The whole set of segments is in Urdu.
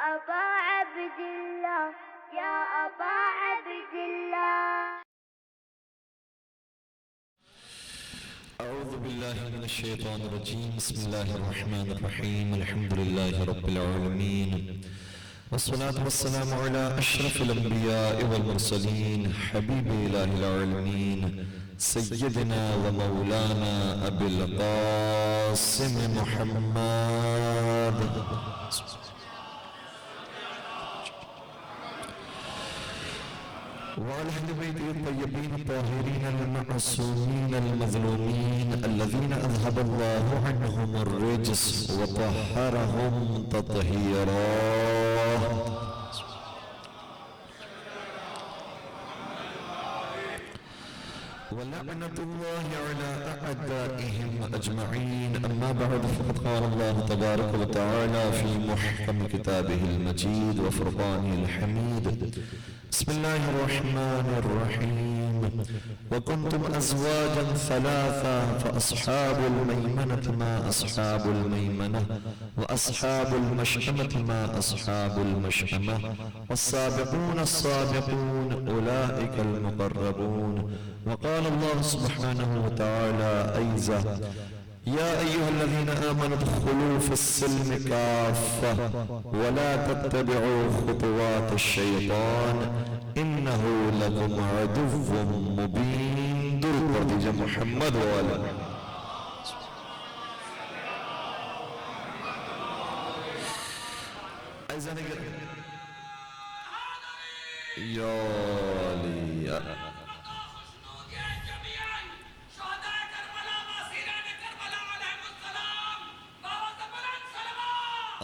أبا عبد الله يا أبا عبد الله. أعوذ بالله من الشيطان الرجيم. بسم الله الرحمن الرحيم. الحمد لله رب العالمين، والصلاة والسلام على أشرف الأنبياء والمرسلين، حبيب إله العالمين، سيدنا ومولانا أبي القاسم محمد وعلى أهل بيته الطيبين الطاهرين المعصومين المظلومين الذين أذهب الله عنهم الرجس وطهرهم تطهيرا. ولعنة الله على أعدائهم أجمعين. أما بعد، فقد قال الله تبارك وتعالى في محكم كتابه المجيد وفرقانه الحميد. بسم الله الرحمن الرحيم. وكنتم أزواجا ثلاثا فأصحاب الميمنة ما أصحاب الميمنة وأصحاب المشأمة ما أصحاب المشأمة والسابقون السابقون أولئك المقربون. وقال الله سبحانه وتعالى أيضا: يا أيها الذين آمنوا ادخلوا في السلم كافة ولا تتبعوا خطوات الشيطان إنه لكم عدو مبين. درود پر محمد والا. یا علی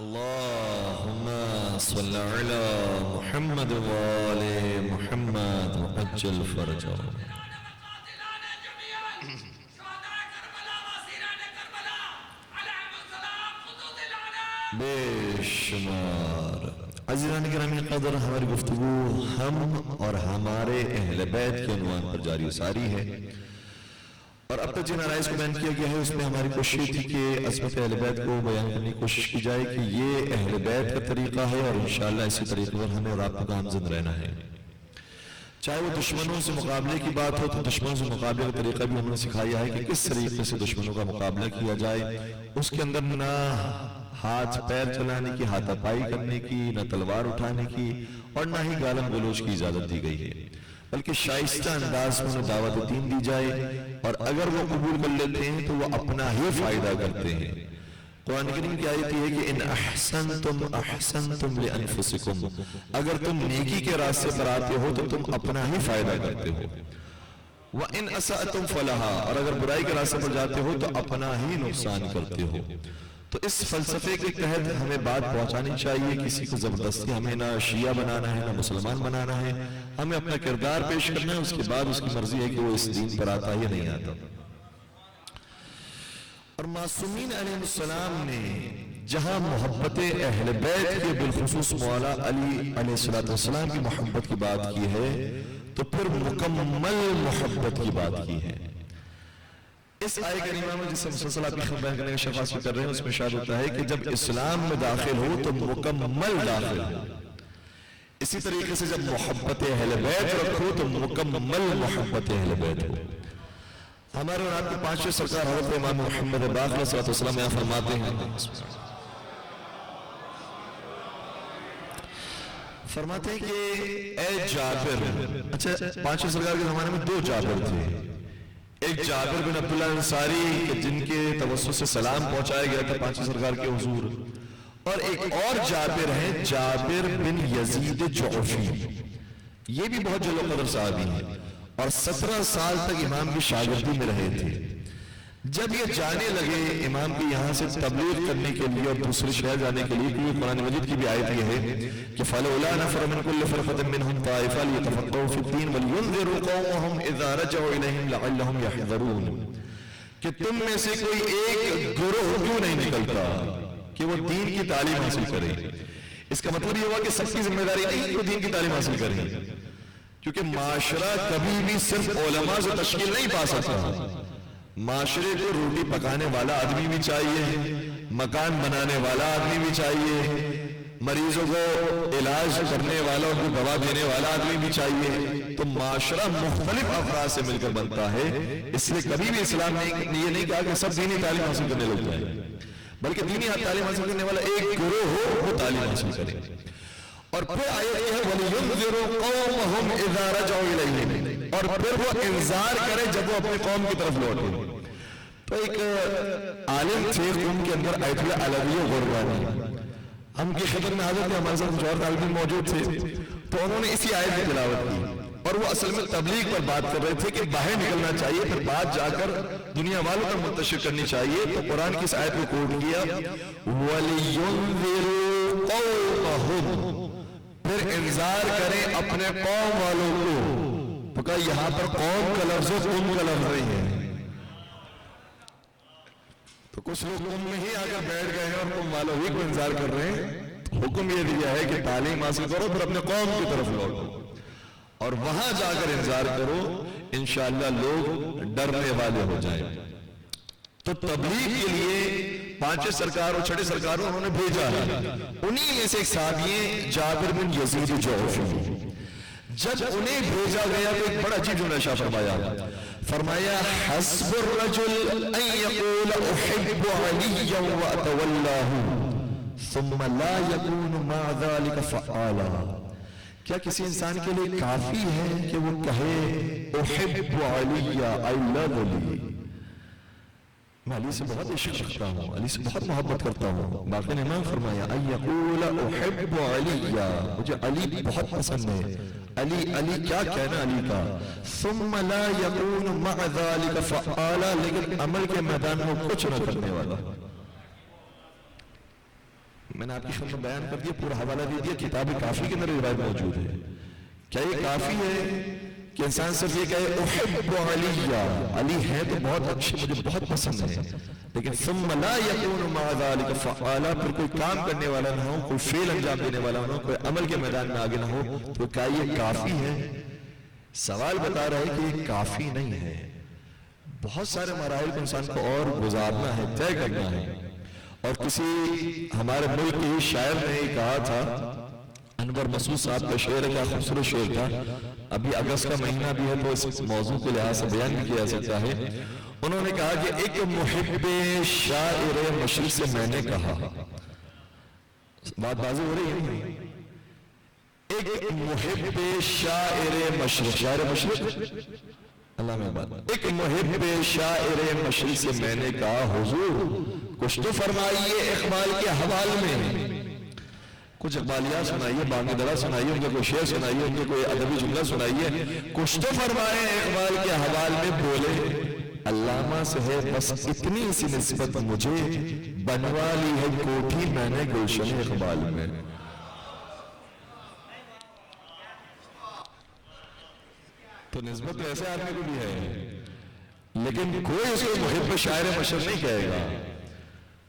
اللهم صل على محمد وآل محمد وعجل فرجهم. بے شمار عزیزان گرامی قدر، ہماری گفتگو ہم اور ہمارے اہل بیت کے عنوان پر جاری و ساری ہے، اور اب تک جن آرائز کو بیان کیا گیا ہے اس میں ہماری کوشش تھی کہ عظمت اہل بیت کو بیان کرنے کی کوشش کی جائے کہ یہ اہل بیت کا طریقہ ہے، اور انشاءاللہ اسی طریقے پر ہمیں اور آپ کو گامزن رہنا ہے. چاہے وہ دشمنوں سے مقابلے کی بات ہو تو دشمنوں سے مقابلے کا طریقہ بھی ہم نے سکھایا ہے کہ کس طریقے سے دشمنوں کا مقابلہ کیا جائے. اس کے اندر نہ ہاتھ پیر چلانے کی، ہاتھا پائی کرنے کی، نہ تلوار اٹھانے کی، اور نہ ہی گالم گلوچ کی اجازت دی گئی ہے، بلکہ شائستہ انداز میں انہیں دعوت دین دی جائے، اور اگر وہ قبول کر لیتے ہیں تو وہ اپنا ہی فائدہ کرتے ہیں. قرآن کریم کی آیت یہ ہے کہ ان احسنتم احسنتم لانفسکم، اگر تم نیکی کے راستے پر آتے ہو تو تم اپنا ہی فائدہ کرتے ہو. وَإِنْ أَسَأْتُمْ فَلَهَا، اور اگر برائی کے راستے پر جاتے ہو تو اپنا ہی نقصان کرتے ہو. تو اس فلسفے کے تحت ہمیں بات پہنچانی چاہیے. کسی کو زبردستی ہمیں نہ شیعہ بنانا ہے نہ مسلمان بنانا ہے، ہمیں اپنا کردار پیش کرنا ہے، اس کے بعد اس کی مرضی ہے کہ وہ اس دین پر آتا ہے یا نہیں آتا. اور معصومین علیہ السلام نے جہاں محبت اہل بیت کے بالخصوص مولا علی علیہ السلام کی محبت کی بات کی ہے تو پھر مکمل محبت کی بات کی ہے. اس آیت کریمہ میں جس سے مسلسل آپ کی خبر کرنے کا شفاعت کر رہے ہیں اس میں اشارہ ہوتا ہے کہ جب اسلام میں داخل ہو تو مکمل داخل ہو. اسی طریقے سے جب محبت اہل بیت رکھو تو مکمل محبت اہل بیت ہو. ہمارے اور آپ کے پانچویں سرکار حضرت امام محمد باقر صلی اللہ علیہ وسلم یہاں فرماتے ہیں کہ اے جابر، اچھا پانچویں سرکار کے زمانے میں دو جابر تھے. ایک جابر بن عبداللہ انصاری جن کے توسط سے سلام پہنچایا گیا تھا پانچویں سرکار کے حضور، اور ایک اور جابر ہیں جابر بن یزید جعفی. یہ بھی بہت جلو قدر صحابی ہیں اور 17 سال تک امام کی شاگردی میں رہے تھے. جب یہ جانے لگے امام کی یہاں سے تبلیغ کرنے کے لیے اور دوسرے شہر جانے کے لیے، کیونکہ قرآن مجید کی بھی آیت یہ ہے کہ فَلَوْلَا نَفَرَ مِنْ كُلِّ فِرْقَةٍ مِّنْهُمْ طَائِفَةٌ لِيَتَفَقَّهُوا فِي الدِّينِ وَلْيُنذِرُوا قَوْمَهُمْ إِذَا رَجَعُوا إِلَيْهِمْ لَعَلَّهُمْ يَحْذَرُونَ، کہ تم میں سے کوئی ایک گروہ کیوں نہیں نکلتا کہ وہ دین کی تعلیم حاصل کرے. اس کا مطلب یہ ہوا کہ سب کی ذمہ داری نہیں کہ وہ دین کی تعلیم حاصل کریں، کیونکہ معاشرہ کبھی بھی صرف علماء سے تشکیل نہیں پا سکتا. معاشرے کو روٹی پکانے والا آدمی بھی چاہیے، مکان بنانے والا آدمی بھی چاہیے، مریضوں کو علاج کرنے والا ان کو دوا دینے والا آدمی بھی چاہیے. تو معاشرہ مختلف افراد سے مل کر بنتا ہے. اس لیے کبھی بھی اسلام نے یہ نہیں کہا کہ سب دینی تعلیم حاصل کرنے لگ جائیں، بلکہ دینی تعلیم حاصل کرنے والا ایک گروہ ہو وہ تعلیم حاصل کرے. اور پھر آیت یہ ہے وَلِيُنذِرُوا قَوْمَهُمْ إِذَا رَجَعُوا إِلَيْهِمْ، اور پھر وہ انذار کرے جب وہ اپنے قوم کی طرف لوٹے. تو ایک عالم تھے ان کے اندر آیت اللہ علوی غربانی، ہم کی خدمت میں حاضر تھے، ہمارے ساتھ کچھ اور طالب علم موجود تھے. تو انہوں نے اسی آیت کی تلاوت کی اور وہ اصل میں تبلیغ پر بات کر رہے تھے کہ باہر نکلنا چاہیے، پھر بات جا کر دنیا والوں تک منتشر کرنی چاہیے. تو قرآن کی اس آیت کو کوٹ کیا وَلِيُنذِرُوا قَوْمَهُمْ، پھر انذار کریں اپنے قوم والوں کو. تو کہا یہاں پر قوم کا لفظ قوم کا لفظ نہیں ہے. تو کچھ لوگ قوم میں ہی آ کر بیٹھ گئے ہیں اور قوم والوں ہی کو انذار کر رہے ہیں. حکم یہ دیا ہے کہ تعلیم حاصل کرو پھر اپنے قوم کی طرف لوٹو اور وہاں جا کر انذار کرو، انشاءاللہ لوگ ڈرنے والے ہو جائیں. تو تبلیغ کے لیے 5 سرکار اور 6 سرکاروں انہوں نے بھیجا ہے. انہی میں سے ایک صحابی جابر بن یزید جوفی، جب انہیں بھیجا گیا تو ایک بڑا عجیب جملہ ارشاد فرمایا حسب الرجل ان يقول احب عليا واتولاه ثم لا يكون مع ذلك فعالا. کیا کسی انسان کے لیے کافی ہے کہ وہ کہے احب علی، I love علی، میں علی سے بہت عشق رکھتا ہوں، علی سے بہت محبت کرتا ہوں. باقی نے امام فرمایا ان یقول احب علی، مجھے علی بہت پسند ہے. علی علی کیا کہنا علی کا. ثم لا يكون مع ذلك فعالا، لیکن عمل کے میدان میں کچھ نہ کرنے والا. میں نے آپ کی خدمت بیان کر دیا، پورا حوالہ دے دیا، کتاب کافی کے اندر روایت موجود ہے. کیا یہ کافی ہے کہ انسان صرف یہ کہے احب علی، علی ہے تو بہت اچھے، مجھے بہت پسند ہے، لیکن ثم لا يكون مع ذلك فعالا، پھر کوئی کام کرنے والا نہ ہو، کوئی فعل انجام دینے والا نہ ہو، کوئی عمل کے میدان میں آگے نہ ہو، تو کیا یہ کافی ہے؟ سوال بتا رہا ہے کہ یہ کافی نہیں ہے. بہت سارے مراحل کو انسان کو اور گزارنا ہے، طے کرنا ہے. اور کسی ہمارے ملک کے ہی شاعر نے یہ کہا تھا، انور مسعود صاحب کا شعر ہے، کیا خوبصورت شعر تھا. ابھی اگست کا مہینہ بھی ہے تو اس موضوع کے لحاظ سے بیان بھی کیا سکتا ہے. انہوں نے کہا کہ ایک محب شاعر مشرق سے میں نے کہا، بات بازی ہو رہی ہے، ایک محب شاعر مشرق، شاعر مشرق اللہ میں بات، ایک محب شاعر مشرق سے میں نے کہا حضور کچھ تو فرمائیے اقبال کے حوال میں، کچھ اقبالیات سنائیے، بانگی درا سنائیے، ان کے کوئی شعر سنائیے، ان کے کوئی ادبی جملہ سنائیے، کچھ تو فرمائے اقبال کے حوال میں. بولے علامہ سے ہے بس اتنی سی نسبت مجھے، بنوا لی ہے کوٹھی میں نے گلشن اقبال میں. تو نسبت تو ایسے آدمی کو بھی ہے، لیکن کوئی اس کو محب شاعر مشرق نہیں کہے گا.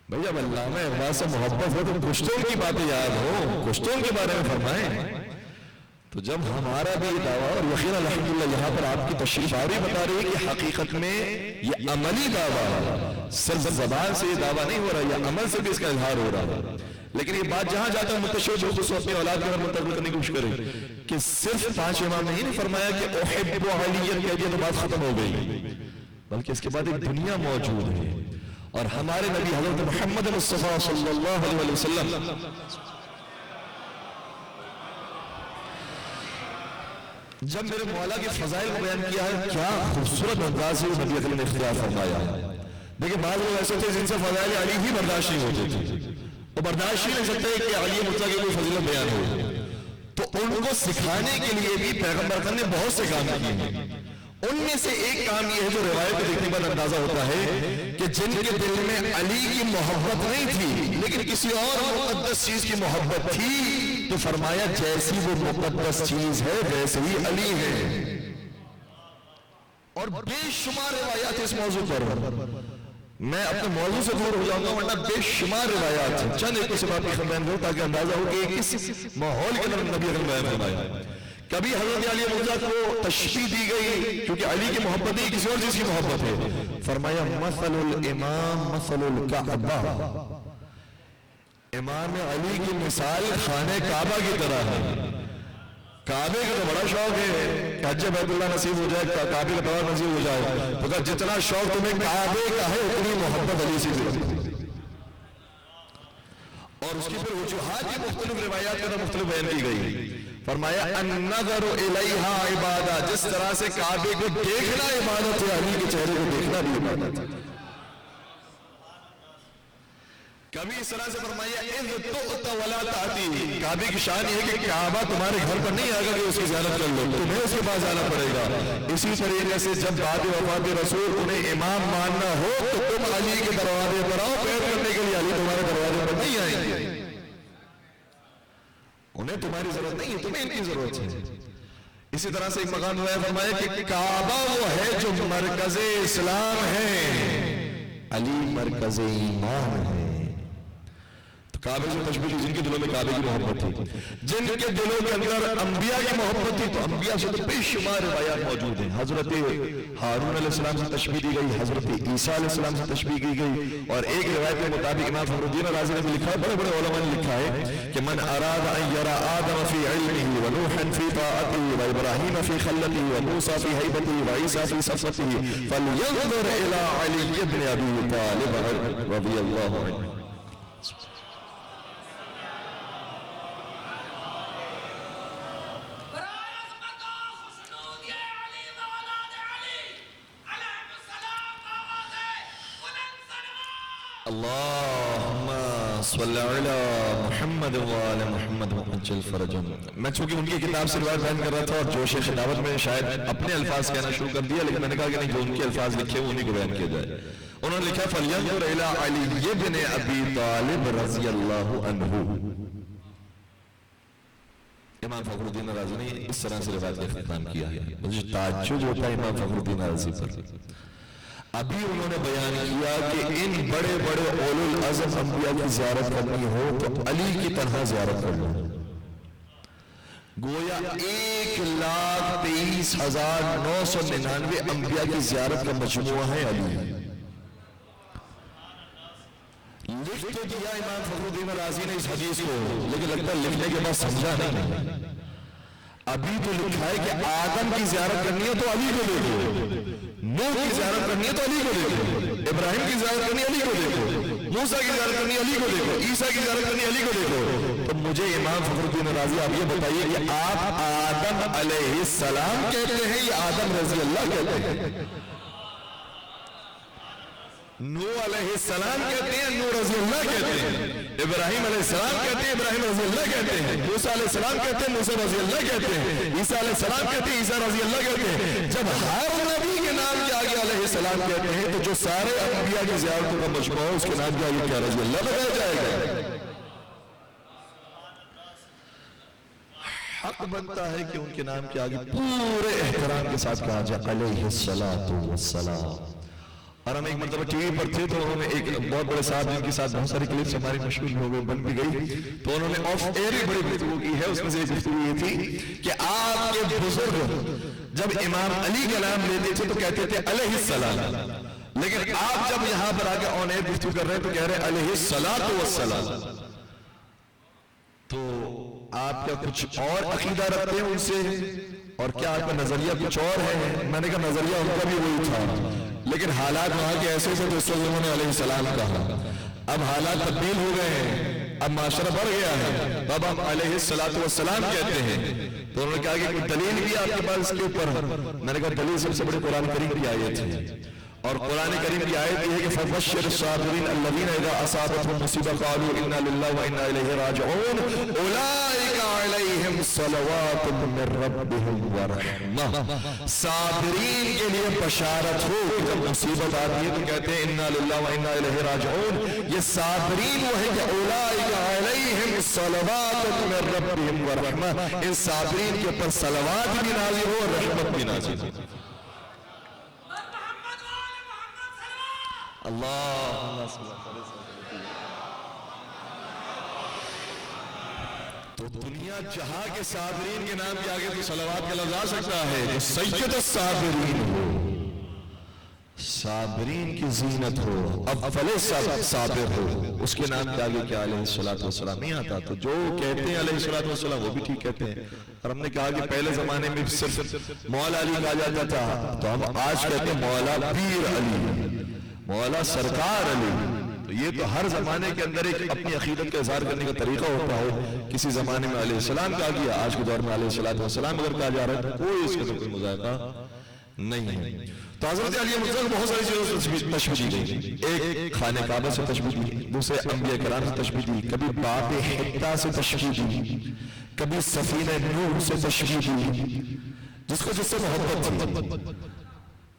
بھئی اب علامہ اقبال سے محبت ہو تو کچھ تو ان کی باتیں یاد ہو، کچھ تو ان کے بارے میں فرمائیں. تو جب ہمارا بھی یہ دعویٰ، اور یقین الحمدللہ یہاں پر آپ کی تشریف آوری بتا رہی ہے کہ حقیقت میں یہ عملی دعویٰ، صرف زبان سے یہ دعویٰ نہیں ہو رہا، یہ عمل سے بھی اس کا اظہار ہو رہا ہے. لیکن یہ بات جہاں جاتا ہے منتشر جو خصوص اپنی اولاد کے اندر منتقل کرنے کی کوشش کرے کہ صرف 5 امام نے ہی نہیں فرمایا کہ احب علی کہہ دیا تو بات ختم ہو گئی، بلکہ اس کے بعد ایک دنیا موجود ہے. اور ہمارے نبی حضرت محمد مصطفیٰ صلی اللہ علیہ وسلم جب میرے مولا کے فضائل کو بیان کیا ہے، کیا خوبصورت انداز سے نبی اکرم نے اختیار فرمایا. دیکھیں بعض لوگ ایسے تھے جن سے فضائل علی ہی برداشت نہیں ہوتے تھے، وہ برداشت ہی نہیں سکتے کہ علی مطلق کی کوئی فضیلت بیان ہو. تو ان کو سکھانے کے لیے بھی پیغمبر نے بہت سے کام کیے ہیں. ان میں سے ایک کام یہ ہے جو روایت کو دیکھنے پر اندازہ ہوتا ہے کہ جن کے دل میں علی کی محبت نہیں تھی لیکن کسی اور مقدس چیز کی محبت تھی، تو فرمایا جیسی وہ مقدس چیز ہے ویسے ہی علی ہے. اور بے شمار روایات اس موضوع پر، میں اپنے موضوع سے دور ہو جاؤں گا ورنہ بے شمار روایات ہیں. چند ایک سے بات کی خبریں دوں تاکہ اندازہ ہو کہ کس ماحول کے اندر نبی اکرم بیان فرمایا. کبھی حضرت علی مرزا کو تشبیہ دی گئی کیونکہ علی کی محبت نہیں کسی اور چیز کی محبت ہے. فرمایا مثل الامام مثل الکعبہ، امام علی کی مثال خانہ کعبہ کی طرح ہے. کعبے کا تو بڑا شوق ہے کہ حج بیت اللہ نصیب ہو جائے, کعبے کا طواف نصیب ہو جائے, تو کہ جتنا شوق تمہیں کعبے کا ہے اتنی محبت علی سے بھی. اور اس کی پھر وجوہات کی مختلف روایات کے اندر مختلف بیان کی گئی. فرمایا النظر الیہا عبادہ, جس طرح سے کعبے کو دیکھنا عبادت ہے, علی کے چہرے کو دیکھنا بھی عبادت ہے. کبھی اس طرح سے فرمایا اذ تؤت ولا تأتی, کعبے کی شان یہ ہے کہ کعبہ تمہارے گھر پر نہیں آئے گا کہ اس کی زیارت کر لو, تمہیں اس کے پاس جانا پڑے گا. اسی طریقے سے جب بعد وفات رسول انہیں امام ماننا ہو تو تم علی کے دروازے پر آؤ بیعت کرنے کے لیے, علی تمہارے دروازے پر نہیں آئیں گے. انہیں تمہاری ضرورت نہیں ہے, تمہیں ان کی ضرورت ہے. اسی طرح سے ایک مقام میں فرمایا کہ کعبہ وہ ہے جو مرکز اسلام ہے, علی مرکز ایمان ہے. کعبے سے تشبیہ کی, جن کے دلوں میں کعبے کی محبت تھی, جن کے دلوں کے اندر انبیاء کی محبت تھی, تو انبیاء سے تو بے شمار روایات موجود ہیں. حضرت ہارون علیہ السلام سے تشبیہ دی گئی, حضرت عیسیٰ علیہ السلام سے تشبیہ کی گئی, اور ایک روایت کے مطابق امام فخر الدین رازی نے بھی لکھا ہے, بڑے بڑے علماء نے لکھا ہے کہ من اراد ان یرى آدم فی علمه ونوحا فی طاعته وابراہیم فی خلته وموسیٰ فی حیبته وعیسیٰ فی صفته فلینظر الى علی بن ابی طالب رضی اللہ عنہ. اللہم صلی علی محمد وعلی محمد وعجل فرجہم. میں چونکہ ان کی کتاب سے روایت بیان کر رہا تھا اور جوش خطابت میں شاید اپنے الفاظ کہنا شروع کر دیا, لیکن میں نے کہا کہ نہیں, جو ان کے الفاظ لکھے وہ انہی کو بیان کیا جائے. انہوں نے لکھا فَلْيَنْظُرْ إِلَىٰ عَلِيِّ بْنِ أَبِي طَالِبٍ رَضِيَ اللَّهُ عَنْهُ. امام فخر الدین رازی نے اس طرح سے روایت کا اختتام کیا ہے. مجھے تعجب ہوتا ہے امام فخر الدین رازی پر. ابھی انہوں نے بیان کیا کہ ان بڑے بڑے اولو العزم انبیاء کی زیارت کرنی ہو تو علی کی تنہا زیارت کر لو. گویا 1,23,999 انبیاء کی زیارت کا مجموعہ ہے علی. لکھ تو دیا امام فخر الدین رازی نے اس حدیث کو, لیکن لگتا ہے لکھنے کے بعد سمجھا نہیں. ابھی تو لکھا ہے کہ آدم کی زیارت کرنی ہے تو علی کو دیکھو, نوح کی زیارت کرنی ہے تو علی کو دیکھو, ابراہیم کی زیارت کرنی ہے علی کو دیکھو, موسیٰ کی زیارت کرنی ہے علی کو دیکھو, عیسیٰ کی زیارت کرنی ہے علی کو دیکھو. تو مجھے امام فخر الدین رازی آپ یہ بتائیے کہ آپ آدم علیہ السلام کہتے ہیں یا آدم رضی اللہ کہتے ہیں؟ نوح علیہ السلام کہتے ہیں, نوح رضی اللہ کہتے ہیں. ابراہیم علیہ السلام کہتے ہیں, ابراہیم رضی اللہ کہتے ہیں. موسیٰ علیہ السلام کہتے ہیں, موسیٰ رضی اللہ کہتے ہیں. عیسیٰ علیہ السلام کہتے ہیں, عیسیٰ رضی اللہ کہتے ہیں. جب ہر نبی کے نام کے آگے علیہ السلام کہتے ہیں تو جو سارے انبیاء کی زیارتوں کا مجموعہ اس کے نام کے آگے کیا رضی اللہ بتایا جائے گا؟ حق بنتا ہے کہ ان کے نام کے آگے پورے احترام کے ساتھ کہا جائے علیہ السلام. اور ہم ایک مرتبہ ٹی وی پر تھے تو انہوں نے ایک بہت بڑے صاحب جن کے ساتھ بہت ساری کلپس ہماری مشہور ہو گئی, بن بھی گئی, تو انہوں نے آف ایئر ہی بڑی گفتگو کی ہے. اس میں سے ایک گفتگو یہ تھی کہ آپ کے بزرگ جب امام علی کا نام لیتے تھے تو کہتے تھے علیہ السلام, لیکن آپ جب یہاں پر آگے آن ایئر گفتگو کر رہے ہیں تو کہہ رہے ہیں علیہ السلام. تو آپ کا کچھ اور عقیدہ رکھتے ہیں ان سے, اور کیا آپ کا نظریہ کچھ اور ہے؟ میں نے کہا نظریہ ان کا بھی وہی تھا, لیکن حالات وہاں کے ایسے سے تو اس وقت انہوں نے علیہ السلام کہا. اب حالات تبدیل ہو گئے ہیں, اب معاشرہ بڑھ گیا ہے, اب ہم علیہ السلام کہتے ہیں. تو انہوں نے کہا کہ کوئی دلیل بھی آپ کے پاس اس کے اوپر؟ میں نے کہا دلیل سب سے بڑی قرآن کریم کی آیت ہے, اور قرآن کریم کی آیت یہ ہے کہ فَبَشِّرِ الصَّابِرِينَ الَّذِينَ إِذَا أَصَابَتْهُمْ مُصِيبَةٌ قَالُوا إِنَّا لِلَّهِ وَإِنَّا إِلَيْهِ رَاجِعُونَ أُولَئِكَ عَلَيْهِمْ صَلَوَاتٌ مِّن رَّبِّهِمْ وَرَحْمَةٌ. صابرین کے لیے بشارت ہو کہ جب مصیبت آتی ہے تو کہتے ہیں إِنَّا لِلَّهِ وَإِنَّا إِلَيْهِ رَاجِعُونَ. یہ صابرین وہ ہے کہ أُولَئِكَ عَلَيْهِمْ صَلَوَاتٌ مِّن رَّبِّهِمْ وَرَحْمَةٌ. ان صابرین کے اوپر صلوات بھی نازل ہو اور رحمت بھی نازل ہو. اللہ تو دنیا جہاں کے صابرین کے نام کے آگے تو صلوات کا لفظ آ سکتا ہے. جو سید الصابرین ہو, صابرین کی زینت ہو، افضل صابر ہو، اس کے نام کے آگے کیا علیہ السلام نہیں آتا. تو جو کہتے ہیں علیہ السلام وہ بھی ٹھیک کہتے ہیں. اور ہم نے کہا کہ پہلے زمانے میں صرف مولا علی کہا جاتا تھا، تو ہم آج کہتے ہیں مولا پیر علی، مولا سرکار علی. تو یہ تو ہر زمانے کے اندر ایک اپنی عقیدت کا اظہار کرنے کا طریقہ ہوتا ہو. کسی زمانے میں علیہ السلام کہا گیا، آج کے دور میں علیہ السلام اگر کہا جا رہا ہے تو کوئی اس کے تو کوئی مذائقہ نہیں ہے. تو حضرت علی مرتضیٰ کو بہت ساری چیزوں سے تشبیہ دی گئی. ایک خانہ کعبہ سے تشبیہ دی، دوسرے انبیاء کرام سے تشبیہ دی، کبھی باب حتہ سے تشبیہ دی، کبھی سفینہ نوح سے تشبیہ دی، جس کو جس سے محبت تھی.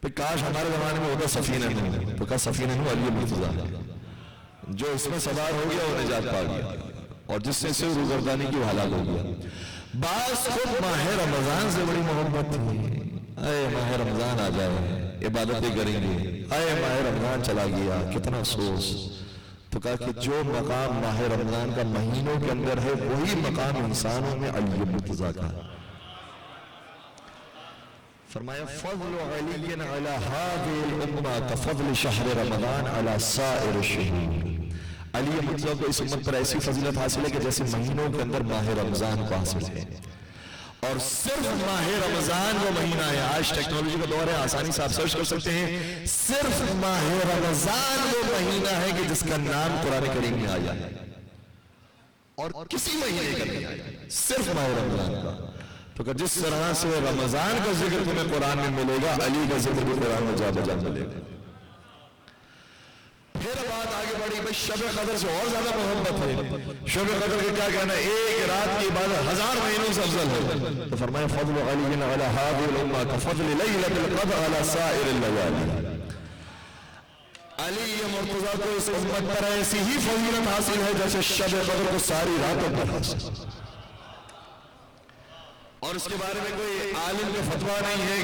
پھر کاش ہمارے زمانے میں ہوتا سفینہ نوح، تو کہا سفینہ نوح علی مرتضیٰ ہے. جو اس میں سوار ہو گیا وہ نجات پا گیا، اور جس سے اسے روگردانی کی حالات ہو گیا. بعض کو ماہ رمضان سے بڑی محبت تھی، اے ماہ رمضان آ جائے عبادتیں کریں گے، اے ماہ رمضان چلا گیا کتنا افسوس. تو کہا کہ جو مقام ماہ رمضان کا مہینوں کے اندر ہے وہی مقام انسانوں میں علی مرتضیٰ کا. فرمایا فضل علی علی هذه الامہ کفضل شہر رمضان علی سائر الشہور. علی مرتضیٰ کو اس امت پر ایسی فضیلت حاصل ہے کہ جیسے مہینوں کے اندر ماہ رمضان کو حاصل ہے. اور صرف ماہ رمضان وہ مہینہ ہے، آج ٹیکنالوجی کا دور ہے، آسانی سے آپ سرچ کر سکتے ہیں، صرف ماہ رمضان وہ مہینہ ہے کہ جس کا نام قرآن کریم میں آیا ہے، اور کسی مہینے کا نہیں آیا، صرف ماہ رمضان کا. تو کہ جس طرح سے رمضان کا ذکر تمہیں قرآن میں ملے گا، علی کا ذکر بھی قرآن میں جا بجا ملے گا. پھر بات آگے بڑھی، بھئی شب قدر سے اور زیادہ محبت ہے. شب قدر کے کیا کہنا ہے؟ ایک رات کی عبادت 1000 مہینوں سے افضل ہے. تو فرمایا فضل علی علی هذه الامہ کفضل لیلۃ القدر علی سائر اللیالی. علی مرتضیٰ کو اس امت پر ایسی ہی فضیلت حاصل ہے جیسے شب قدر کو ساری راتوں پر حاصل. اور اس کے بارے میں کوئی عالم کا فتویٰ نہیں ہے،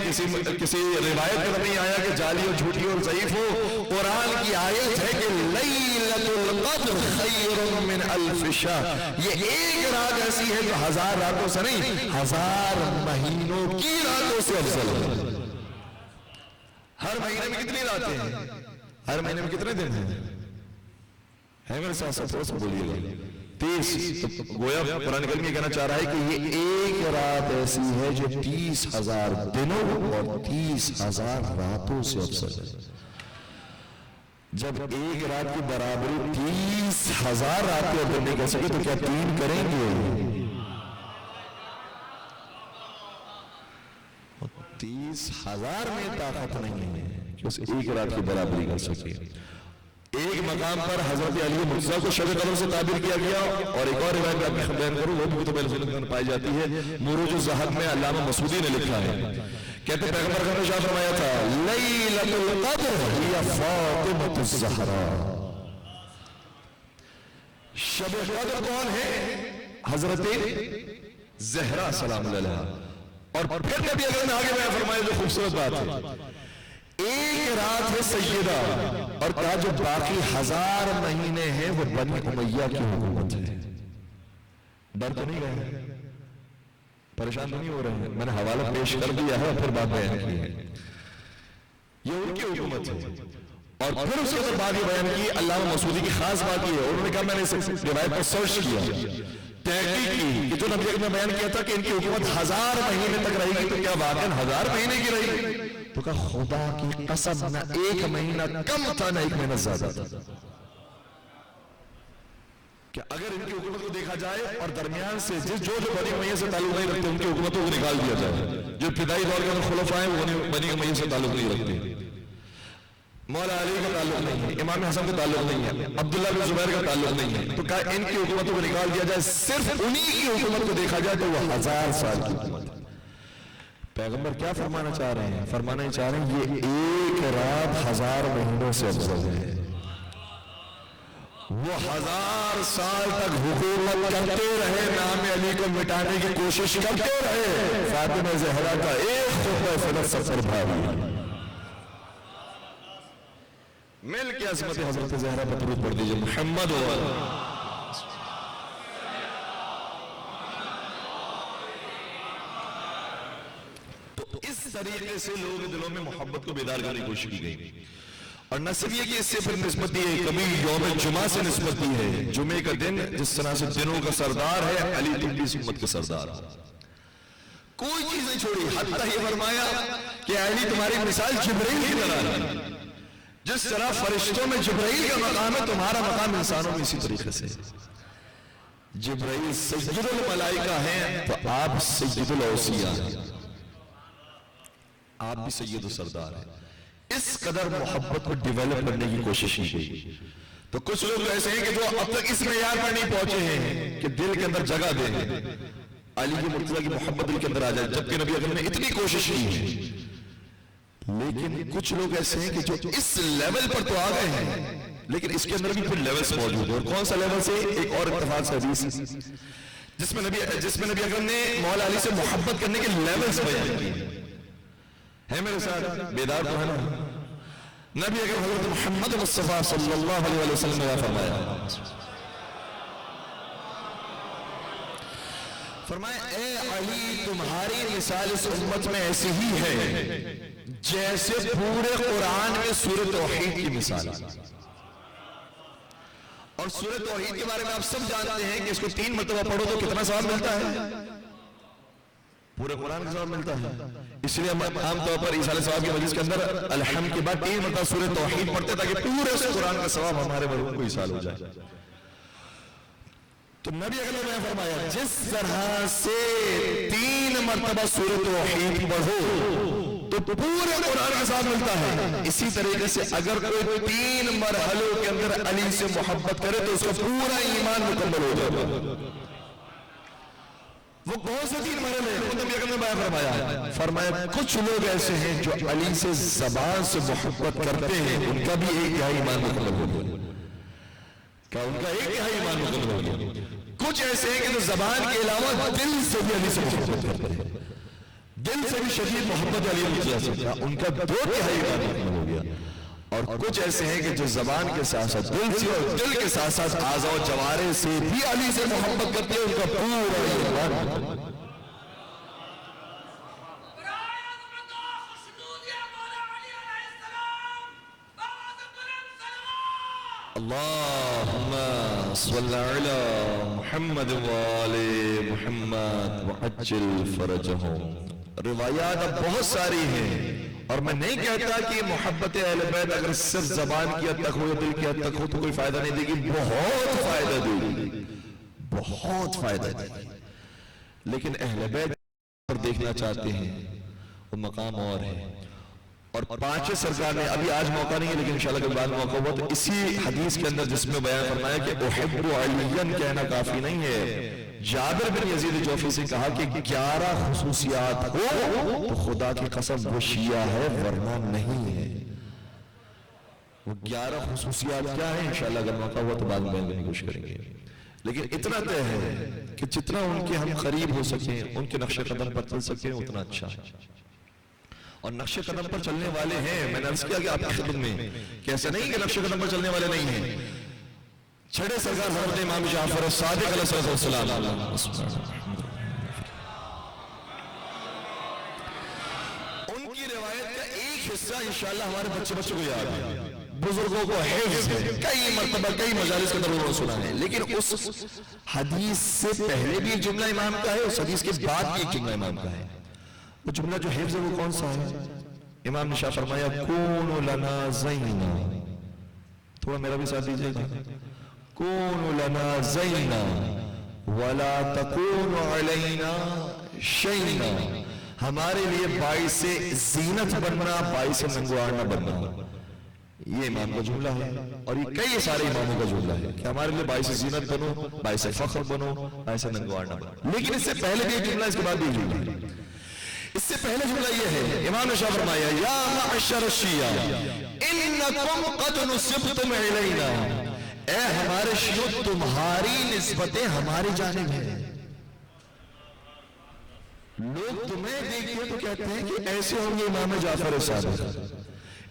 کسی روایت میں نہیں آیا کہ جعلی اور جھوٹی اور ضعیف ہو. قرآن کی آیت ہے کہ لیلۃ القدر خیر من الف شہر. یہ ایک رات ایسی ہے جو 1000 راتوں سے نہیں، 1000 مہینوں کی راتوں سے افضل ہے. ہر مہینے میں کتنی راتیں ہیں؟ ہر مہینے میں کتنے دن ہیں؟ ہے میرے ساتھ سب بولیے گا 30. گویا قرآن کریم یہ کہنا چاہ رہا ہے کہ یہ ایک رات ایسی ہے جو 30,000 دنوں اور 30,000 راتوں سے افضل ہے. جب ایک رات کی برابری 30,000 راتیں اگر نہیں کر سکے تو کیا 3 کریں گے؟ 30,000 میں طاقت نہیں ہے کہ اس ایک رات کی برابری کر سکے. ایک مقام پر حضرت علی مرتضیٰ کو شب قدر سے تعبیر کیا گیا. اور ایک اور روایت میں آپ کی بیان کروں، وہ بھی کتب اہل سنت میں پائی جاتی ہے. مروج الزہد میں علامہ مسعودی نے لکھا ہے، کہتے ہیں پیغمبر کا ارشاد فرمایا تھا لیلۃ القدر ہی فاطمۃ الزہراء. شب قدر کون ہے؟ حضرت زہرا سلام اللہ علیہا. اور پھر نبی اکرم نے آگے بیان فرمایا جو خوبصورت بات ہے، ایک رات ہے سیدہ، اور کہا جو باقی 1000 مہینے ہیں وہ بنی امیہ کی حکومت ہے. ڈر تو نہیں رہے، پریشان نہیں ہو رہے ہیں؟ میں نے حوالہ پیش کر دیا ہے، پھر بات بیان کی ہے. یہ ان کی حکومت ہے. اور پھر اس کے اندر بات یہ بیان کی، علامہ مسعودی کی خاص بات یہ ہے، انہوں نے کہا میں نے اس روایت پر سرچ کیا، تحقیق کی کہ جو نبی اکرم نے بیان کیا تھا کہ ان کی حکومت 1000 مہینے تک رہے گی، تو کیا واقعاً 1000 مہینے کی رہے گی؟ تو کہا خدا کی قسم نہ ایک مہینہ کم تھا نہ ایک مہینہ زیادہ تھا. کہ اگر ان کی حکومت کو دیکھا جائے اور درمیان سے جو بنی امیہ سے تعلق نہیں رکھتے ان کی حکومتوں کو نکال دیا جائے، جو ابتدائی دور کے اندر خلفاء ہیں وہ بنی امیہ سے تعلق نہیں رکھتے، مولا علی کا تعلق نہیں ہے، امام حسن کا تعلق نہیں ہے، عبداللہ بن زبیر کا تعلق نہیں ہے، تو کہا ان کی حکومتوں کو نکال دیا جائے، صرف انہی کی حکومت کو دیکھا جائے تو وہ 1000 سال کی حکومت ہے. پیغمبر کیا فرمانا چاہ رہے ہیں؟ فرمانا چاہ رہے ہیں یہ ایک رات 1000 مہینوں سے افضل ہے. وہ 1000 سال تک حکومت کرتے رہے، نام علی کو مٹانے کی کوشش کرتے رہے. فاطمہ زہرا کا ایک خطبہ فدق سفر بھاری مل کے عظمت حضرت زہرا پر درود پڑھ دیجئے محمد تو اس طریقے سے لوگ دلوں میں محبت کو بیدار کرنے کی کوشش کی گئی. اور نہ صرف یہ کہ اس سے پھر نسبت دی ہے، کبھی یوم جمعہ سے نسبت دی ہے، جمعے کا دن جس طرح سے دنوں کا سردار ہے، علی تم بھی اس امت کا سردار ہے، کوئی چیز نہیں چھوڑی، حتیٰ یہ فرمایا کہ علی تمہاری مثال جبرائیل کی طرح ہے، جس طرح فرشتوں میں جبرائیل کا مقام ہے، تمہارا مقام انسانوں میں اسی طریقے سے، جبرائیل سید الملائکہ ہیں تو آپ سید الاوصیاء ہیں، آپ بھی سید و سردار ہیں۔ اس قدر محبت کو ڈیولپ کرنے کی کوشش کی گئی۔ تو کچھ لوگ ایسے ہیں کہ جو اب تک اس معیار پر نہیں پہنچے ہیں کہ دل کے اندر جگہ دیں، علی کی مرتضیٰ کی محبت دل کے اندر آ جائے، جبکہ نبی اکرم نے اتنی کوشش کی ہے۔ لیکن کچھ لوگ ایسے ہیں کہ جو اس لیول پر تو آ گئے ہیں، لیکن اس کے اندر بھی پھر لیولز موجود ہیں، اور کون سا لیول سے؟ ایک اور اتفاق سے حدیث جس میں نبی اکرم نے مولا علی سے محبت کرنے کے لیولز بیان کیے ہے، میرے ساتھ بیدار تو ہے نا؟ نبی اکرم حضرت محمد مصطفیٰ صلی اللہ علیہ وسلم نے فرمایا اے علی تمہاری مثال اس امت میں ایسی ہی ہے جیسے پورے قرآن میں سورۃ توحید کی مثال ہے، اور سورۃ توحید کے بارے میں آپ سب جانتے ہیں کہ اس کو 3 مرتبہ پڑھو تو کتنا ثواب ملتا ہے؟ پورے قرآن کا ثواب ملتا ہے۔ اس لیے ہم عام طور پر ایصال ثواب کی مجلس کے اندر الحمد کے بعد 3 مرتبہ سورۃ توحید پڑھتے تاکہ پورے اس قرآن کا ثواب ہمارے مرحوم کو ایصال ہو جائے۔ تو نبی اکرم نے فرمایا جس طرح سے 3 مرتبہ سورۃ توحید پڑھو تو پورے قرآن کا ثواب ملتا ہے، اسی طریقے سے اگر کوئی 3 مرحلوں کے اندر علی سے محبت کرے تو اس کا پورا ایمان مکمل ہو جائے گا۔ وہ کون سے 3 مرحلے ہیں؟ نبی اکرم نے بیان فرمایا، فرمایا کچھ لوگ ایسے ہیں جو علی سے زبان سے محبت کرتے ہیں، ان کا بھی 1/3 ایمان مکمل ہو گیا، کیا ان کا 1/3 ایمان مکمل ہو گیا؟ کچھ ایسے ہیں کہ جو زبان کے علاوہ دل سے بھی علی سے محبت کرتے ہیں، دل سے بھی شدید محبت علی سے، ان کا 2/3 ایمان مکمل ہو گیا۔ اور کچھ ایسے ہیں کہ جو زبان کے ساتھ ساتھ دل سے اور دل کے ساتھ ساتھ اعضاء و جوارح سے بھی علی سے محبت کرتے ہیں، ان کا پورا ایمان۔ اللہم صلی علی محمد وآل محمد وعجل فرجہم۔ روایات اب بہت ساری ہیں، اور میں نہیں کہتا کہ محبت اہل بیت اگر صرف زبان کی حد تک ہو یا دل کی حد تک ہو تو کوئی فائدہ نہیں دے گی، بہت فائدہ دے گی، بہت فائدہ دے گی، لیکن اہل بیت پر دیکھنا چاہتے ہیں وہ مقام اور ہے۔ اور 5 سرکار نے ابھی آج موقع نہیں ہے لیکن انشاءاللہ کل بعد موقع ہوا تو اسی حدیث کے اندر جس میں بیان فرمایا کہ احب علیاً کہنا کافی نہیں ہے، جابر بن یزید جوفی سے کہا کہ 11 خصوصیات ہو تو خدا کی قسم وہ شیعہ ہے ورنہ نہیں ہے۔ وہ 11 خصوصیات کیا ہیں انشاءاللہ اگر موقع ہوا تو بعد میں بیان کرنے کی کوشش کریں گے، لیکن اتنا طے ہے کہ جتنا ان کے ہم قریب ہو سکیں، ان کے نقش قدم پر چل سکیں اتنا اچھا ہے۔ اور نقش قدم پر چلنے والے ہیں، میں نے عرض کیا کہ آپ کی خدمت میں کہ ایسا نہیں کہ نقش قدم پر چلنے والے نہیں ہیں، چھڑے سرکار حضرت امام جعفر صادق علیہ السلام، ان کی روایت کا ایک حصہ انشاءاللہ ہمارے بچوں کو یاد ہے، بزرگوں کو حفظ ہے، کئی مرتبہ کئی مجالس کے اندر انہوں نے سنا ہے، لیکن اس حدیث سے پہلے بھی ایک جملہ امام کا ہے، اس حدیث کے بعد بھی ایک جملہ امام کا ہے۔ وہ جملہ جو حفظ ہے وہ کون سا ہے؟ امام نے شاہ فرمایا کونو لنا زینا، تھوڑا میرا بھی ساتھ دیجئے گا، کونو لنا زینا ولا تکونو علینا شینا، ہمارے لیے باعث زینت بننا، باعث ننگوارنا بننا، یہ امام کا جملہ ہے، اور یہ کئی سارے اماموں کا جملہ ہے کہ ہمارے لیے باعث زینت بنو، باعث فخر بنو، باعث ننگوارنا بنو۔ لیکن اس سے پہلے بھی ایک جملہ اس کے بعد بھی جملہ، اس سے پہلے جملہ یہ ہے، امام نے شاہ فرمایا یا معشر الشیعہ انکم قد نسبتم علینا، اے ہمارے شیعہ تمہاری نسبتیں ہماری جانب ہیں۔ لوگ تمہیں دیکھتے ہیں تو کہتے ہیں کہ ایسے ہوں گے امام جعفر صادق،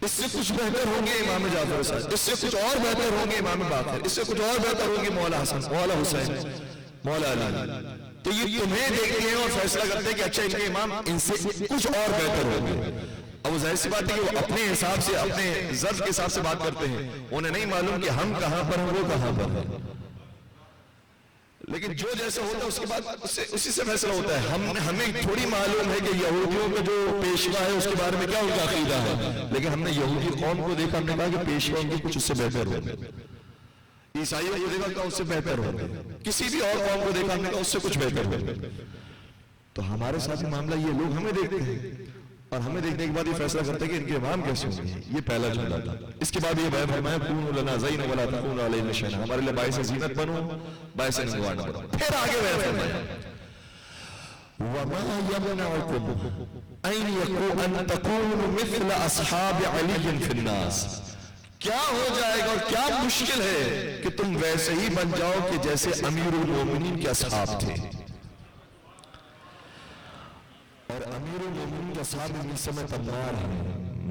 اس سے کچھ بہتر ہوں گے امام جعفر صادق، اس سے کچھ اور بہتر ہوں گے امام باقر، اس سے کچھ اور بہتر ہوں گے مولا حسن، مولا حسین، مولا علی، تو یہ تمہیں دیکھتے ہیں اور فیصلہ کرتے ہیں کہ اچھا ان کے امام ان سے کچھ اور بہتر ہوں گے۔ اب وہ ظاہر سی بات ہے کہ وہ اپنے حساب سے اپنے ظرف کے حساب سے بات کرتے ہیں، انہیں نہیں معلوم کہ ہم کہاں پر ہیں وہ کہاں پر ہیں، لیکن جو جیسا ہوتا ہے اس کے بعد اسی سے فیصلہ ہوتا ہے۔ ہمیں تھوڑی معلوم ہے کہ یہودیوں کا جو پیشوا ہے اس کے بارے میں کیا ان کا عقیدہ ہے، لیکن ہم نے یہودی قوم کو دیکھا، ہم نے کہا کہ پیشوا ان کی کچھ اس سے بہتر ہوگا، عیسائیوں کو دیکھا کہ اس سے بہتر ہوگا، کسی بھی اور قوم کو دیکھا ہم نے کہا اس سے کچھ بہتر ہوگا۔ تو ہمارے ساتھ معاملہ یہ لوگ ہمیں دیکھتے ہیں اور ہمیں دیکھنے کے بعد یہ فیصلہ کرتے ہیں کہ ان کے امام کیسے ہوں گے۔ یہ پہلا جملہ تھا۔ اس کے بعد یہ بیان فرمایا کونوا لنا زینا ولا تکونوا علینا شیئا، ہمارے لیے باعث زینت بنو، باعث نگوان بنو۔ پھر آگے بیان فرمایا وما يمنعكم ان تكونوا مثل اصحاب علی فی الناس، کیا ہو جائے گا اور کیا مشکل ہے کہ تم ویسے ہی بن جاؤ کہ جیسے امیر المومنین کے اصحاب تھے۔ اور امیر المومنین کے اصحاب میں سمے تمار ہیں،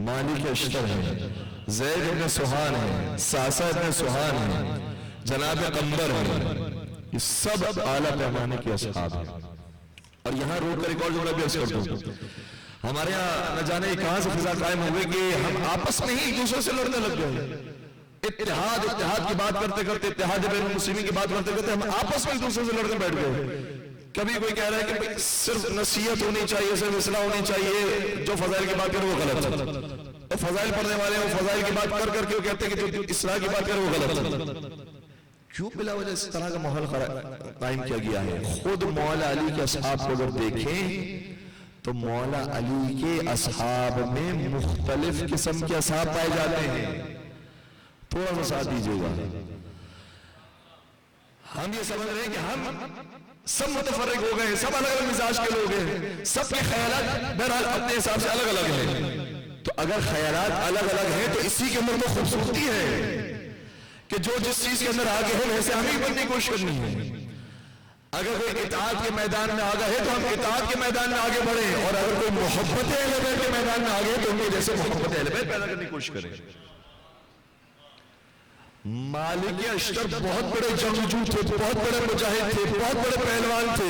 مالک اشتر ہیں، زید بن سہان ہیں، ساسا بن سہان ہیں، جناب قمبر ہیں، یہ سب اعلیٰ پیمانے کے اصحاب ہیں۔ اور یہاں روک کر ایک اور جملہ بھی عرض کر دوں، ہمارے یہاں نہ جانے کہاں سے فضا قائم ہوئے کہ ہم آپس میں ہی ایک دوسرے سے لڑنے لگ گئے۔ اتحاد کی بات کرتے کرتے، اتحاد بین المسلمین کی بات کرتے کرتے ہم آپس میں ایک دوسرے سے لڑنے بیٹھ گئے۔ کبھی کوئی کہہ رہا ہے کہ صرف نصیحت ہونی چاہیے، صرف اصلاح ہونی چاہیے، جو فضائل کی بات کرے وہ غلط ہے، اور فضائل پڑھنے والے ہیں وہ فضائل کی بات کر کر کے وہ کہتے ہیں کہ جو اصلاح کی بات کرے وہ غلط ہے۔ کیوں بلا وجہ اس طرح کا ماحول قائم کیا گیا ہے؟ خود مولا علی کے اصحاب کو اگر دیکھیں تو مولا علی کے اصحاب میں مختلف قسم کے اصحاب پائے جاتے ہیں۔ تھوڑا سا ساتھ دیجیے گا، ہم یہ سمجھ رہے ہیں کہ ہم سب متفرق ہو گئے، سب الگ الگ مزاج کے لوگ ہیں، سب کے خیالات بہرحال اپنے حساب سے الگ الگ ہیں۔ تو اگر خیالات الگ الگ ہیں تو اسی کے اندر تو خوبصورتی ہے کہ جو جس چیز کے اندر آگے ہے ویسے ہمیں بننے کی کوشش کرنی ہے۔ اگر کوئی اطاعت کے میدان میں آگے ہے تو ہم اطاعت کے میدان میں آگے بڑھیں، اور اگر کوئی محبت اہل بیت کے میدان میں آگے ہے تو ان کے جیسے محبت اہل بیت پیدا کرنے کی کوشش کریں۔ مالک اشتر بہت بڑے جنگجو تھے، بہت بڑے مجاہد تھے، بہت بڑے پہلوان تھے،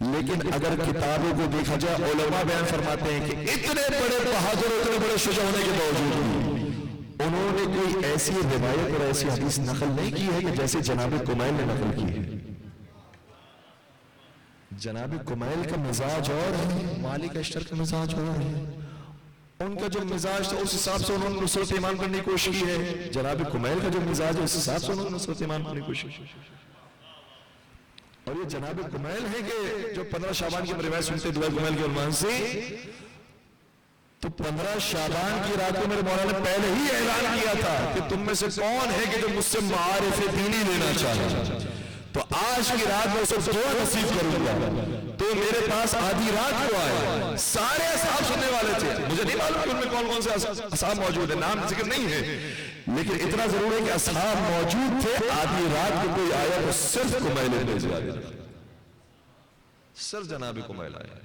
لیکن اگر کتابوں کو دیکھا جائے علماء بیان فرماتے ہیں کہ اتنے بڑے بہادر، اتنے بڑے شجاع ہونے کے باوجود بھی انہوں نے کوئی ایسی روایت اور ایسی حدیث نقل نہیں کی ہے کہ جیسے جناب کمیل نے نقل کی ہے۔ جناب کمیل کا مزاج اور ہے، مالک اشتر کا مزاج اور ہے، ان کا جو مزاج تھا اس حساب سے انہوں نے نصرت ایمان کرنے کی کوشش کی ہے، جناب کمیل کا جو مزاج ہے اس حساب سے انہوں نے نصرت ایمان کرنے کی کوشش کی۔ اور یہ جناب کمیل ہے کہ جو 15 شعبان کی روایت سنتے دعا کمیل کے عنوان سے، تو 15 شعبان کی راتوں میں مولا نے پہلے ہی اعلان کیا تھا کہ تم میں سے کون ہے کہ جو مجھ سے معارف دینی لینا چاہے، تو آج کی رات میں اسے دعا نصیب کروں گا، تو میرے پاس آدھی رات کو آئے۔ سارے اصحاب سننے والے تھے، مجھے نہیں معلوم کہ ان میں کون کون سے اصحاب موجود ہیں، نام ذکر نہیں ہے، لیکن اتنا ضرور ہے کہ اصحاب موجود تھے۔ آدھی رات کو کوئی آیا تو صرف کمیل نے زیادہ، صرف جناب کمیل آیا،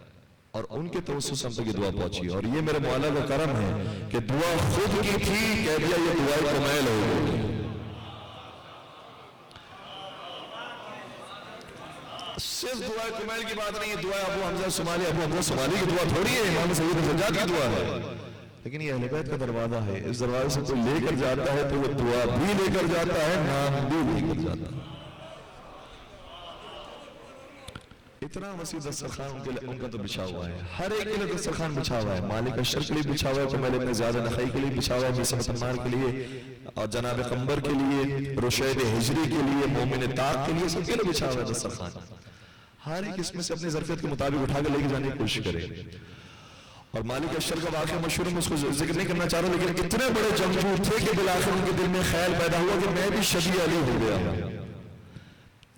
اور ان کے توسط سے ہم تک یہ دعا پہنچی، اور یہ میرے مولا کا کرم ہے کہ دعا خود کی تھی، کہہ دیا یہ دعا کمیل ہو گئی۔ صرف دعا کمیل کی بات نہیں ہے، دعا ابو حمزہ صومالی کی دعا تھوڑی ہے، امام سید سجاد کی دعا ہے، لیکن یہ اہل بیت کا دروازہ ہے، اس دروازے سے کوئی لے کر جاتا ہے تو وہ دعا بھی لے کر جاتا ہے، نام بھی لے کر جاتا ہے۔ اتنا وسیع دسترخوان ان کا تو بچھا ہوا ہے، ہر ایک کے لیے دسترخوان بچھا ہوا ہے، مالک اشتر کے لیے بچھا ہوا ہے، کمیل ابن زیاد نخعی کے لیے بچھا ہوا ہے، میثم عمار کے لیے، اور جناب قمبر کے لیے، رشید ہجری کے لیے، مومن طاق کے لیے، سب کے لیے بچھا ہوا ہے دسترخوان۔ ہر ایک اس میں سے اپنی ظرفیت کے مطابق اٹھا کے لے کے جانے کی کوشش کرے۔ اور مالک اشتر کا واقعہ مشہور ہے، اس کو ذکر نہیں کرنا چاہ رہا، لیکن اتنے بڑے جنگجو تھے کہ بالآخر ان کے دل میں خیال پیدا ہوا کہ میں بھی شبیہ علی ہو گیا ہوں،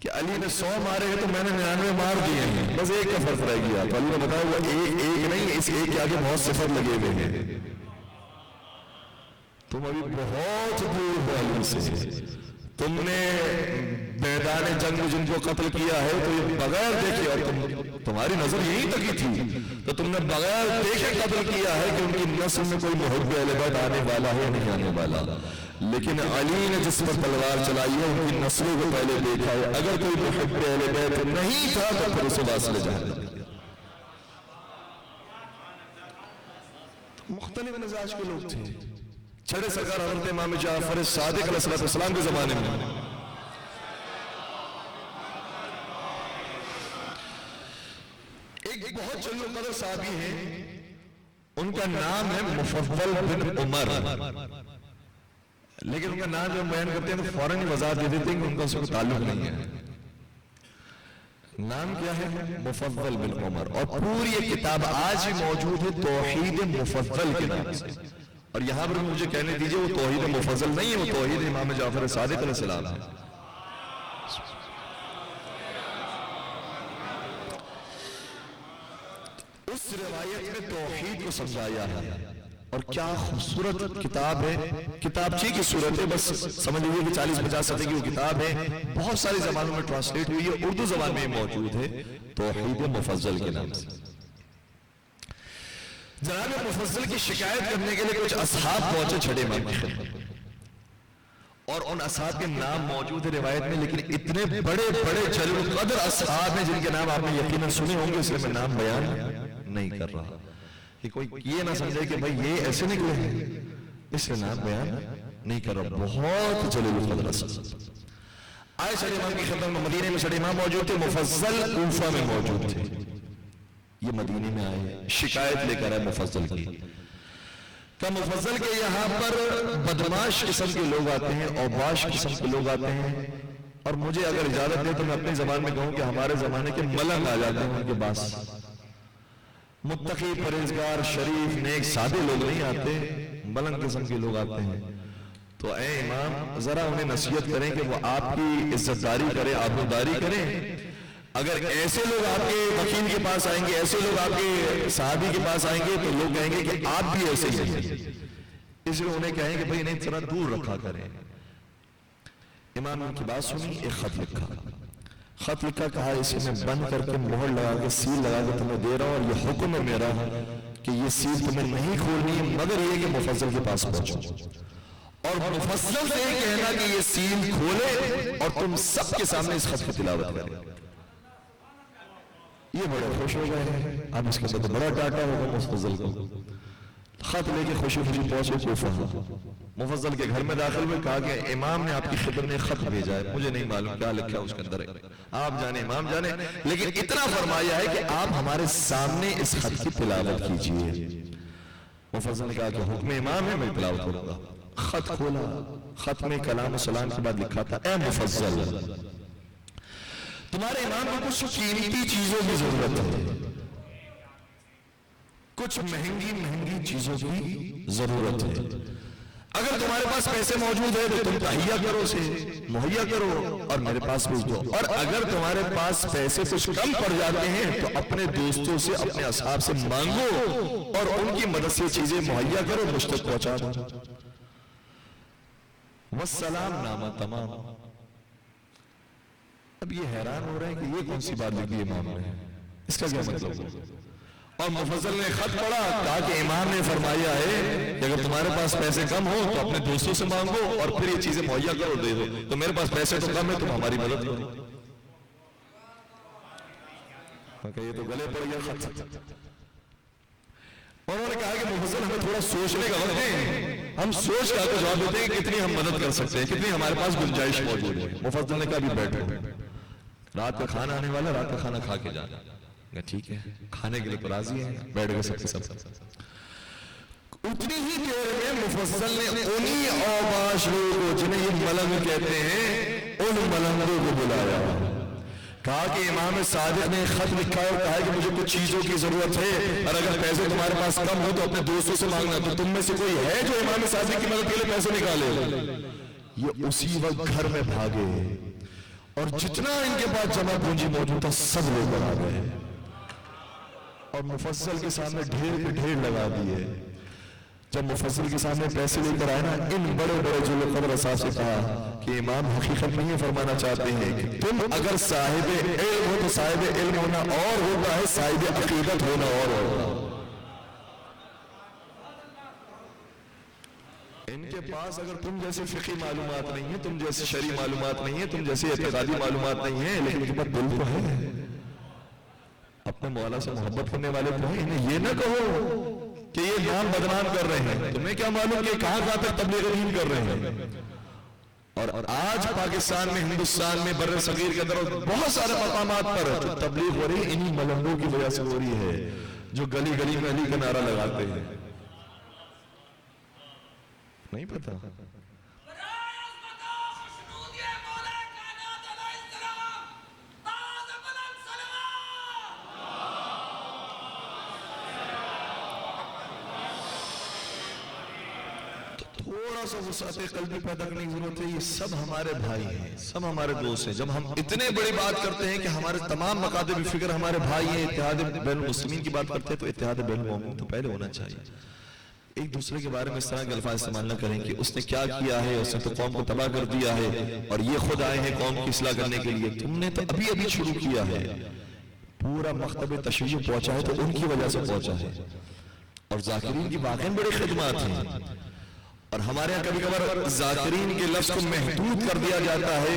کہ علی نے 100 مارے ہیں تو میں نے 99 مار دیے ہیں، بس ایک کا فرق رہ گیا۔ تو علی نے بتایا وہ ایک نہیں، اس ایک کے آگے بہت صفر لگے ہوئے ہیں، تم ابھی بہت دور ہو علی سے، تم نے میدان جنگ میں جن کو قتل کیا ہے تو یہ بغیر دیکھے، اور تمہاری نظر یہی تک ہی تھی، تو تم نے بغیر دیکھے قتل کیا ہے کہ ان کی نسل میں کوئی محب اہل بیت آنے والا ہے یا نہیں آنے والا، لیکن علی نے جس پر تلوار چلائی ہے ان کی نسلوں کو پہلے دیکھا ہے، اگر کوئی محب اہل بیت نہیں تھا تو پھر اسے واصل جہنم۔ مختلف مزاج کے لوگ تھے. چھڑے سرکار حضرت امام جعفر صادق علیہ السلام کے زمانے میں ایک بہت جلیل القدر صحابی ہیں، ان کا نام ہے مفضل بن عمر، لیکن ان کا نام جو بیان کرتے ہیں تو فوراً وضاحت دے دیتے ہیں کہ ان کا اس کو تعلق نہیں ہے. نام کیا ہے؟ مفضل بن عمر. اور پوری یہ کتاب آج بھی موجود ہے توحید مفضل کے نام سے. اور یہاں پر مجھے کہنے دیجئے وہ توحید مفضل نہیں ہے، وہ توحید امام جعفر صادق علیہ السلام ہے. اس روایت میں توحید کو سمجھایا ہے. اور کیا خوبصورت کتاب ہے، کتابچے کی صورت ہے. بس سمجھ لیجیے کہ 40-50 صفحے کی وہ کتاب ہے، بہت ساری زبانوں میں ٹرانسلیٹ ہوئی ہے، اردو زبان میں موجود ہے توحید مفضل کے نام سے. جناب مفضل کی شکایت کرنے کے لیے کچھ اصحاب پہنچے چھڑے امام کی خدمت، اور ان اصحاب کے نام موجود ہے روایت میں، لیکن اتنے بڑے بڑے جلیل القدر اصحاب ہیں جن کے نام آپ نے یقیناً سنے ہوں گے، اس لیے میں نام بیان نہیں کر رہا کہ کوئی یہ نہ سمجھے کہ بھئی یہ ایسے نکلے ہیں، اس لیے نام بیان نہیں کر رہا. بہت جلیل القدر اصحاب آئے چھڑے امام کی خدمت میں. مدینے میں چھڑے امام موجود تھے، مفضل کوفہ میں موجود تھے. یہ مدینے میں آئے، شکایت لے کر آئے مفضل کی کہ مفضل کے یہاں پر بدماش قسم کے لوگ آتے ہیں، اوباش قسم کے لوگ آتے ہیں، اور مجھے اگر اجازت دے تو میں اپنی زبان میں کہوں کہ ہمارے زمانے کے ملنگ آ جاتے ہیں ان کے پاس. متقی پرہیزگار شریف نیک سادے لوگ نہیں آتے، ملنگ قسم کے لوگ آتے ہیں. تو اے امام ذرا انہیں نصیحت کریں کہ وہ آپ کی عزت داری کریں، آبروداری کریں. اگر ایسے لوگ آپ کے وکیل کے پاس آئیں گے، ایسے لوگ آپ کے صحابی کے پاس آئیں گے تو لوگ کہیں گے کہ آپ بھی ایسے ہی ہیں. اس لیے انہیں کہیں کہ بھئی انہیں ذرا دور رکھا کریں. امام ان کی بات سنی، ایک خط لکھا. خط لکھا، کہا اسے میں بند کر کے مہر لگا کے سیل لگا کے تمہیں دے رہا ہوں، اور یہ حکم ہے میرا کہ یہ سیل تمہیں نہیں کھولنی مگر یہ کہ مفضل کے پاس پہنچو، اور مفضل سے یہ کہنا کہ یہ سیل کھولے اور تم سب کے سامنے اس خط کی تلاوت کریں. یہ بڑے خوش ہو گئے ہیں. اب اس کے ساتھ بڑا ڈاٹا ہوگا مفضل کو. خط لے کے خوشی خوشی پہنچے کوفہ. مفضل کے گھر میں داخل ہوئے، کہا کہ امام نے آپ کی خدمت میں خط بھیجا ہے، مجھے نہیں معلوم کیا لکھا اس کے اندر ہے، آپ جانے امام جانے، لیکن اتنا فرمایا ہے کہ آپ ہمارے سامنے اس خط کی تلاوت کیجئے. مفضل نے کہا کہ حکم امام ہے، میں تلاوت کروں گا. خط کھولا، خط میں کلام و سلام کے بعد لکھا تھا، اے مفضل تمہارے امام کو کچھ قیمتی چیزوں کی ضرورت ہے، کچھ مہنگی مہنگی چیزوں کی ضرورت ہے. اگر تمہارے پاس پیسے موجود ہیں تو تم تہیا کرو، اسے مہیا کرو اور میرے پاس بھیج دو. اور اگر تمہارے پاس پیسے کچھ کم پڑ جاتے ہیں تو اپنے دوستوں سے، اپنے اصحاب سے مانگو اور ان کی مدد سے چیزیں مہیا کرو، مجھ تک پہنچا دو. والسلام نامہ تمام. اب یہ حیران ہو رہے ہیں کہ یہ کون سی بات لکھی امام نے، اس کا کیا مطلب ہے؟ اور مفضل نے خط پڑھا، کہا کہ امام نے فرمایا ہے کہ اگر تمہارے پاس پیسے کم ہو تو اپنے دوستوں سے مانگو اور پھر یہ چیزیں مہیا کرو، دے دو. تو میرے پاس پیسے تو کم ہے، تم ہماری مدد کرو. یہ تو گلے پڑ گیا خط. انہوں نے کہا کہ مفضل ہمیں تھوڑا سوچنے کا وقت ہے، ہم سوچ کر کو جواب دیتے ہیں کہ کتنی ہم مدد کر سکتے ہیں، کتنی ہمارے پاس گنجائش موجود ہے. مفضل نے کہا بھی بیٹھو، رات کا کھانا آنے والا، رات کا کھانا کھا کے جانا. ٹھیک ہے، کھانے کے لیے تو راضی ہیں. بیٹھ گئے سب کے سب. اتنی ہی دیر میں مفضل نے انہی اوباش لوگوں جنہیں یہ ملنگ کہتے ہیں، ان ملنگوں کو بلایا. کہا کہ امام صادق نے خط لکھا اور کہا کہ مجھے کچھ چیزوں کی ضرورت ہے، اور اگر پیسے تمہارے پاس کم ہو تو اپنے دوستوں سے مانگنا. تو تم میں سے کوئی ہے جو امام صادق کی مدد کے لیے پیسے نکالے؟ یہ اسی وقت گھر میں بھاگے اور جتنا ان کے پاس جمع پونجی موجود تھا سب لے کر آ گئے اور مفضل کے سامنے ڈھیر پہ ڈھیر لگا دیے. جب مفضل کے سامنے پیسے لے کر آئے نا، ان بڑے بڑے جلیل القدر اصحاب سے کہا کہ امام حقیقت میں یہ فرمانا چاہتے ہیں کہ تم اگر صاحب علم ہو تو صاحب علم ہونا اور ہوتا ہے، صاحب عقیدت ہونا اور ہوتا ہے. ان کے پاس اگر تم جیسے فقہی معلومات نہیں ہیں، تم جیسے شرعی معلومات نہیں ہیں، تم جیسے اعتقادی معلومات نہیں ہیں، لیکن ان کے پاس دل تو ہے. اپنے مولا سے محبت کرنے والے تو ہیں. انہیں یہ نہ کہو کہ یہ نام بدنام کر رہے ہیں. تمہیں کیا معلوم کہ کہاں کہاں تک تبلیغ دین کر رہے ہیں. اور آج پاکستان میں، ہندوستان میں، بر صغیر کے اندر بہت سارے مقامات پر جو تبلیغ ہو رہی ہے انہی ملنگوں کی وجہ سے ہو رہی ہے جو گلی گلی میں علی کا نعرہ لگاتے ہیں. نہیں پتا. تھوڑا سا وسعت قلبی پیدا کرنے کی ضرورت ہے. یہ سب ہمارے بھائی ہیں، سب ہمارے دوست ہیں. جب ہم اتنے بڑی بات کرتے ہیں کہ ہمارے تمام مکاتب فکر ہمارے بھائی ہیں، اتحاد بین المسلمین کی بات کرتے ہیں، تو اتحاد بین المؤمنین تو پہلے ہونا چاہیے. ایک دوسرے کے بارے میں اس طرح کے الفاظ استعمال نہ کریں کہ اس نے کیا کیا ہے، اس نے تو قوم کو تباہ کر دیا ہے اور یہ خود آئے ہیں قوم کی اصلاح کرنے کے لیے. تم نے تو ابھی ابھی شروع کیا ہے. پورا مکتب تشیع پہنچا ہے تو ان کی وجہ سے پہنچا ہے. اور ذاکرین کی واقعی بڑی خدمات ہیں. اور ہمارے یہاں کبھی کبھار ذاکرین کے لفظ کو محدود کر دیا جاتا ہے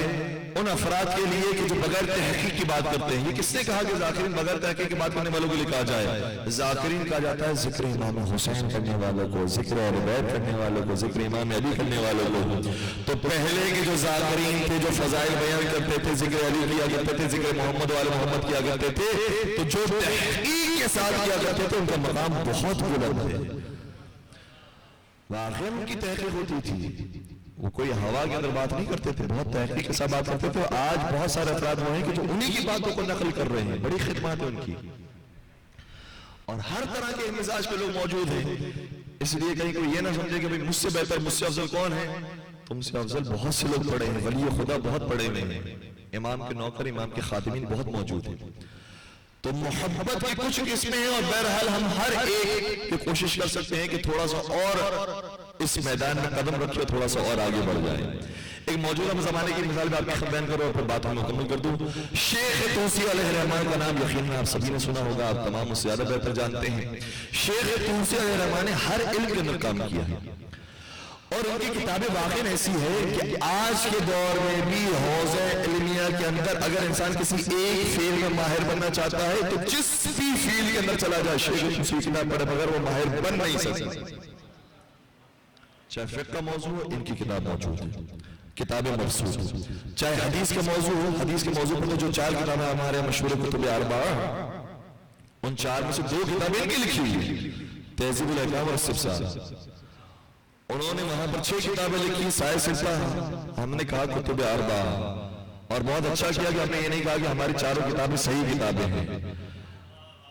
ان افراد کے لیے کہ جو بغیر تحقیق کی بات کرتے ہیں. یہ کس نے کہا کہ ذاکرین بغیر تحقیق کی بات کرنے والوں کو لکھا جائے؟ ذاکرین کہا جاتا ہے ذکر امام حسین کرنے والوں کو، ذکر اہل بیت کرنے والوں کو، ذکر امام علی کرنے والوں کو. تو پہلے کے جو ذاکرین تھے جو فضائل بیان کرتے تھے، ذکر علی کیا کرتے تھے، ذکر محمد والے محمد کیا کرتے تھے، تو جو تحقیق کے ساتھ کیا کرتے تھے ان کا مقام بہت بلند ہے. واقعی ان کی تحقیق ہوتی تھی. وہ کوئی ہوا کے اندر بات نہیں کرتے تھے، بہت تحقیق کے ساتھ بات کرتے تھے. آج بہت سارے افراد وہ ہیں کہ جو انہی کی باتوں کو نقل کر رہے ہیں. بڑی خدمات ہے ان کی. اور ہر طرح کے مزاج کے لوگ موجود ہیں. اس لیے کہیں کوئی یہ نہ سمجھے کہ مجھ سے بہتر، مجھ سے افضل کون ہے. تم سے افضل بہت سے لوگ پڑے ہیں. ولی خدا بہت پڑے ہوئے ہیں. امام کے نوکر، امام کے خادمین بہت موجود ہیں. تو محبت کی کچھ قسمیں ہیں اور بہرحال ہم ہر ایک کی کوشش کر سکتے ہیں کہ تھوڑا سا اور اس میدان میں قدم رکھے، تھوڑا سا اور آگے بڑھ جائیں. ایک موجودہ زمانے کی مثال بھی آپ کو بیان کرو اور پھر بات میں مکمل کر دوں. شیخ طوسی علیہ الرحمن کا نام یقیناً آپ سبھی نے سنا ہوگا، آپ تمام اس سے زیادہ بہتر جانتے ہیں. شیخ طوسی علیہ الرحمن نے ہر علم کے اندر کام کیا ہے اور ان کی کتابیں واقعی ایسی ہے کہ آج کے دور میں بھی حوزہ علمیہ کے اندر اگر انسان کسی ایک فیلڈ میں ماہر بننا چاہتا ہے تو جس بھی فیلڈ کے اندر چلا جائے شیخ طوسی کی کتاب پڑھے بغیر وہ ماہر بن نہیں سکتا. چاہے فقہ کا موضوع ہو، ان کی کتاب موجود ہے، کتابیں مبسوط ہیں. چاہے حدیث کا موضوع ہو، حدیث کے موضوع پر جو 4 کتابیں ہمارے مشہور کتب اربعہ، ان 4 میں سے 2 کتابیں ان کی لکھی ہوئی ہیں، تہذیب الاحکام اور استفسار. انہوں نے وہاں پر 6 کتابیں لکھی. سائے ستہ ہم نے کہا کتب اربعہ، اور بہت اچھا کیا کہ ہم نے یہ نہیں کہا کہ ہماری 4 کتابیں صحیح کتابیں ہیں.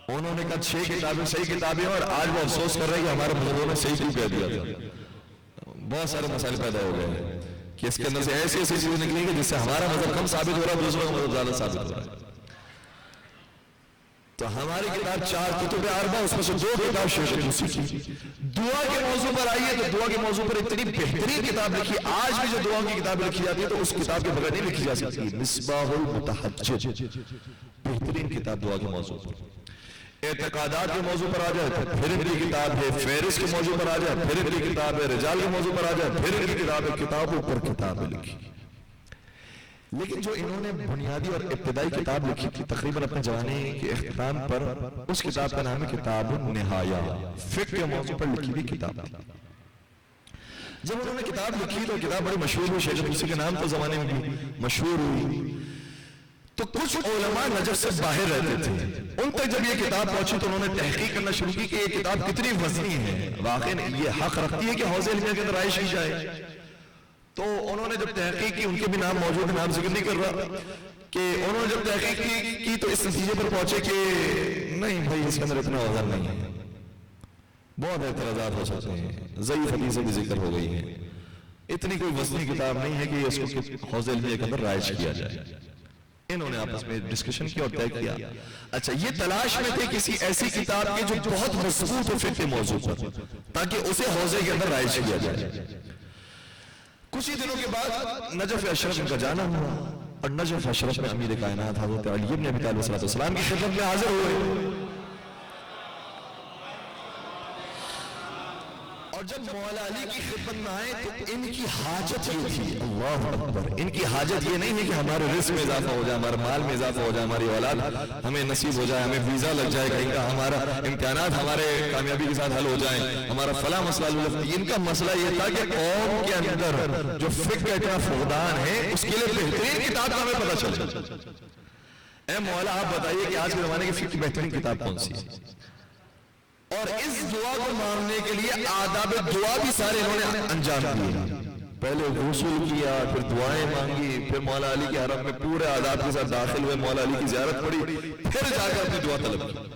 انہوں نے کہا 6 کتابیں صحیح کتابیں ہیں، اور آج وہ افسوس کر رہے ہیں کہ ہمارے بزرگوں نے صحیح کیوں کہہ دیا تھا. بہت سارے مسائل پیدا ہو گئے ہیں کہ اس کے اندر سے ایسی ایسی چیزیں نکلیں گی جس سے ہمارا مذہب کم ثابت ہو رہا ہے، دوسروں کا مذہب زیادہ ثابت ہو رہا ہے. تو ہماری کتاب 4 کتب اربعہ، اس میں سے 2 کتاب شیخ طوسی کی. دعا کے موضوع پر آئیے تو دعا کے موضوع پر اتنی بہترین کتاب لکھی. آج بھی جو دعا کی کتاب لکھی جاتی ہے تو اس کتاب کے بغیر نہیں لکھی جا سکتی. مصباح المتحجج، بہترین کتاب دعا کے موضوع پر. اعتقادات کے موضوع پر آ جائے تو پھر ان کی کتاب ہے. فہرست کے موضوع پر آ جائے پھر ان کی کتاب ہے. رجال کے موضوع پر آ جائے پھر ان کی کتاب ہے. کتابوں پر کتابیں لکھی. لیکن جو انہوں نے بنیادی اور ابتدائی کتاب لکھی تھی تقریباً اپنے زمانے کے اختتام پر، اس کتاب کا نام ہے کتاب النہایہ. فقہ کے موضوع پر لکھی ہوئی کتاب تھی. جب انہوں نے کتاب لکھی تو کتاب بڑی مشہور ہوئی، شیخ طوسی کے نام تو زمانے میں بھی مشہور ہوئی. تو کچھ علماء نجف سے باہر رہتے تھے، ان تک جب یہ کتاب پہنچی تو انہوں نے تحقیق کرنا شروع کی کہ یہ کتاب کتنی وزنی ہے، واقعی یہ حق رکھتی ہے کہ حوزہ علمیہ کے اندر رائج کی جائے. تو انہوں نے جب تحقیق کی، ان کے بھی نام موجود ہے، نام ذکر نہیں کر رہا، کہ انہوں نے جب تحقیق کی تو اس نتیجے پر پہنچے کہ نہیں بھائی اس کے اندر اتنا وزن نہیں ہے، بہت اعتراضات ہو سکتے ہیں، ضعیف حدیثیں بھی ذکر ہو گئی ہیں، اتنی کوئی وزنی کتاب نہیں ہے کہ اس کو حوزہ علمیہ کے اندر رائج کیا جائے. انہوں نے آپس میں ڈسکشن کیا اور طے کیا. اچھا، یہ تلاش میں تھے کسی ایسی کتاب کی جو بہت مضبوط ہو فقہ موضوع پر تاکہ اسے حوزے کے اندر رائج کیا جائے. کچھ ہی دنوں کے بعد نجف اشرف ان کا جانا ہوا اور نجف اشرف میں امیر کائنات حضرت علی بن ابی طالب علیہ السلام کی خدمت میں حاضر ہوئے اور جب مولا علی کی خدمت میں آئے تو ان کی حاجت یہ تھی، اللہ اکبر، ان کی حاجت یہ نہیں ہے کہ ہمارے رزق میں اضافہ ہو جائے، ہمارے مال میں اضافہ ہو جائے، ہماری اولاد ہمیں نصیب ہو جائے، ہمیں ویزا لگ جائے کہیں کا، ہمارا امتحانات ہمارے کامیابی کے ساتھ حل ہو جائیں، ہمارا فلاں مسئلہ حل ہو جائے۔ ان کا مسئلہ یہ تھا کہ قوم کے اندر جو فکر کا اتنا فقدان ہے اس کے لیے بہترین کتاب کا ہمیں پتہ چلے۔ اے مولا آپ بتائیے کہ آج کے زمانے کی فکر کی بہترین کتاب کون سی ہے؟ اور اس دعا کو مانگنے کے لیے آداب دعا بھی سارے انہوں نے انجام دیے، پہلے غسل کیا، پھر دعائیں مانگی، پھر مولا علی کے حرم میں پورے آداب کے ساتھ داخل ہوئے، مولا علی کی زیارت پڑی، پھر جا کر اپنی دعا طلب کی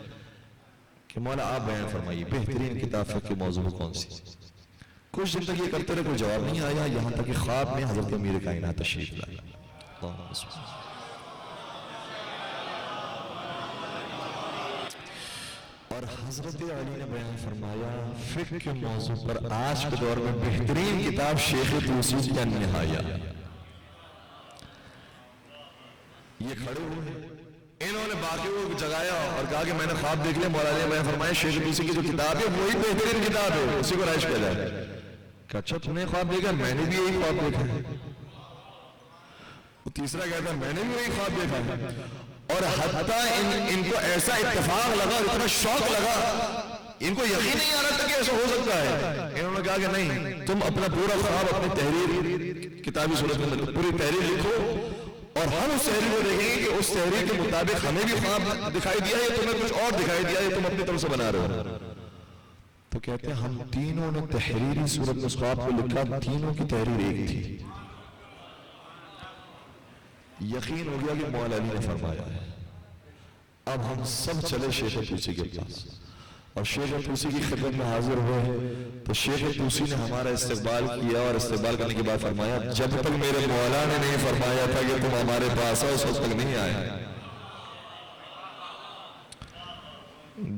کہ مولا آپ بیان فرمائیے بہترین کتاب فقہ کے موضوع کون سی؟ کچھ دن تک یہ کرتے رہے، کوئی جواب نہیں آیا، یہاں تک کہ خواب میں حضرت امیر کائنات تشریف لائے۔ اور حضرت علی نے بیان فرمایا فقہ کے موضوع پر آج کے دور میں بہترین کتاب شیخ توسی کا نہایہ۔ یہ کھڑے ہوئے انہوں نے باقی کو جگایا اور کہا کہ میں نے خواب دیکھ لیا، مولا علی نے بیان فرمایا شیخ توسی کی جو کتاب ہے وہی بہترین کتاب ہے، اسی کو رائج کیا جائے۔ کہ اچھا تم نے خواب دیکھا؟ میں نے بھی یہی خواب دیکھا ہے۔ تیسرا کہتا ہے میں نے بھی وہی خواب دیکھا ہے۔ اور حتیٰ ان کو ایسا اتفاق لگا، اتنا شوق لگا، ان کو یقین نہیں آ رہا تھا کہ ایسا ہو سکتا ہے۔ انہوں نے کہا کہ نہیں، تم اپنا پورا خواب اپنی تحریر کتابی صورت میں پوری تحریر لکھو اور ہم اس تحریر کو دیکھیں گے کہ اس تحریر کے مطابق ہمیں بھی خواب دکھائی دیا ہے، تمہیں کچھ اور دکھائی دیا ہے، تم اپنی طرف سے بنا رہے ہو۔ تو کہتے ہیں ہم تینوں نے تحریری صورت میں اس خواب کو لکھا، تینوں کی تحریر ایک تھی۔ یقین ہو گیا کہ مولا علی نے فرمایا ہے۔ اب ہم سب چلے شیخ توسی کے پاس اور شیخ توسی کی خدمت میں حاضر ہوئے تو شیخ توسی نے ہمارا استقبال کیا اور استقبال کرنے کے بعد فرمایا جب تک میرے مولا نے نہیں فرمایا تھا کہ تم ہمارے پاس آؤ اس وقت تک نہیں آئے۔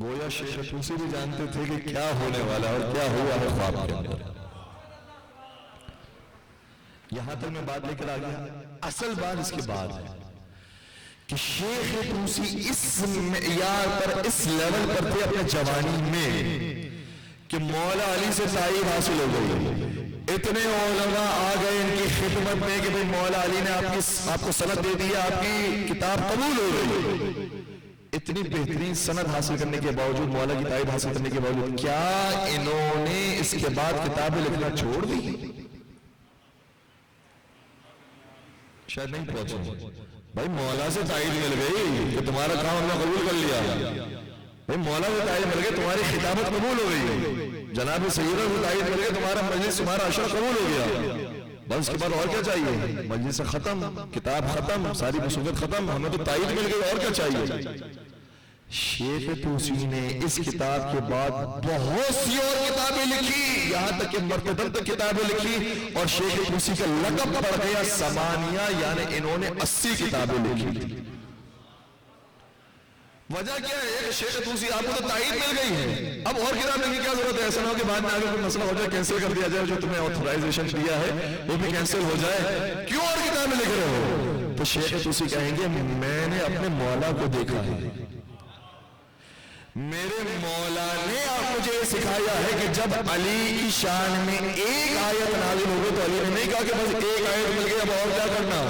گویا شیخ توسی بھی جانتے تھے کہ کیا ہونے والا اور کیا ہوا ہے خواب کے اندر۔ یہاں تک میں بات لے کر آ گیا، اصل بات اس کے بعد ہے کہ شیخ توسی اس معیار پر، اس لیول پر تھے اپنے جوانی میں کہ مولا علی سے تائید حاصل ہو گئی۔ اتنے علماء آ گئے ان کی خدمت میں کہ بھئی مولا علی نے آپ کو سند دے دیا، آپ کی کتاب قبول ہو گئی۔ اتنی بہترین سند حاصل کرنے کے باوجود، مولا کی تائید حاصل کرنے کے باوجود، کیا انہوں نے اس کے بعد کتابیں لکھنا چھوڑ دی؟ شاید نہیں پہنچے۔ بھائی مولا سے تائید مل گئی کہ تمہارا کام ہم نے قبول کر لیا، بھئی مولا سے تائید مل گئی تمہاری خطابت قبول ہو گئی، جناب سیدہ سے تائید مل گئی تمہارا مجلس، تمہارا عشرہ قبول ہو گیا، بس اس کے بعد اور کیا چاہیے؟ مجلس ختم، کتاب ختم، ساری مصیبت ختم، ہمیں تو تائید مل گئی، اور کیا چاہیے؟ شیخ توسی نے اس کتاب کے بعد بہت سی اور کتابیں لکھی، یہاں تک کہ مرتدم تک کتابیں لکھی، اور شیخ توسی کا لقب پڑ گیا سمانیہ، یعنی انہوں نے 80 کتابیں لکھی۔ وجہ کیا ہے کہ شیخ توسی آپ کو تو تائید مل گئی ہے، اب اور کتاب لکھنے کی کیا ضرورت ہے؟ ایسا نہ ہو کہ بعد میں آگے کوئی مسئلہ ہو جائے کینسل کر دیا جائے، جو تمہیں آتھورائزیشن دیا ہے وہ بھی کینسل ہو جائے، کیوں اور کتابیں لکھ رہے ہو؟ تو شیخ توسی کہیں گے میں نے اپنے مولا کو دیکھا ہے، میرے مولا نے مجھے سکھایا ہے کہ جب علی کی شان میں ایک آیت نازل ہوگی تو علی نے نہیں کہا کہ بس ایک آیت مل گئی اب اور کیا کرنا،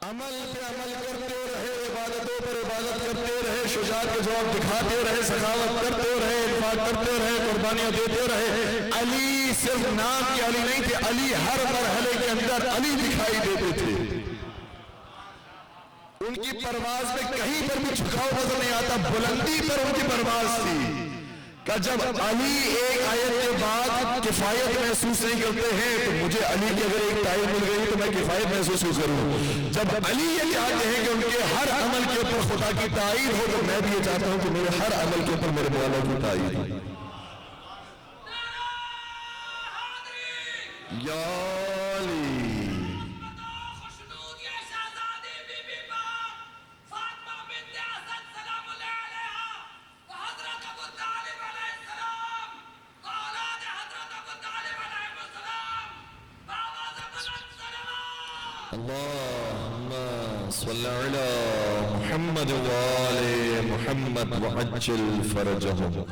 عمل پہ عمل کرتے رہے، عبادتوں پر عبادت کرتے رہے، شجاعت کے جواب دکھاتے رہے، سخاوت کرتے رہے، انفاق کرتے رہے، قربانیاں دیتے رہے۔ علی صرف نام کے علی نہیں تھے، علی ہر مرحلے کے اندر علی دکھائی دیتے تھے۔ ان کی پرواز میں کہیں پر بھی جھکاؤ نظر نہیں آتا، بلندی پر ان کی پرواز تھی کہ جب علی ایک آیت کے بعد کفایت محسوس نہیں کرتے ہیں تو مجھے علی کی اگر ایک تائید مل گئی تو میں کفایت محسوس کروں۔ جب علی یہ چاہتے ہیں کہ ان کے ہر عمل کے اوپر خدا کی تائید ہو تو میں بھی یہ چاہتا ہوں کہ میرے ہر عمل کے اوپر میرے مولا کی تائید ہو۔ یا علی اللهم صل علی محمد وآل محمد وعجل فرجهم.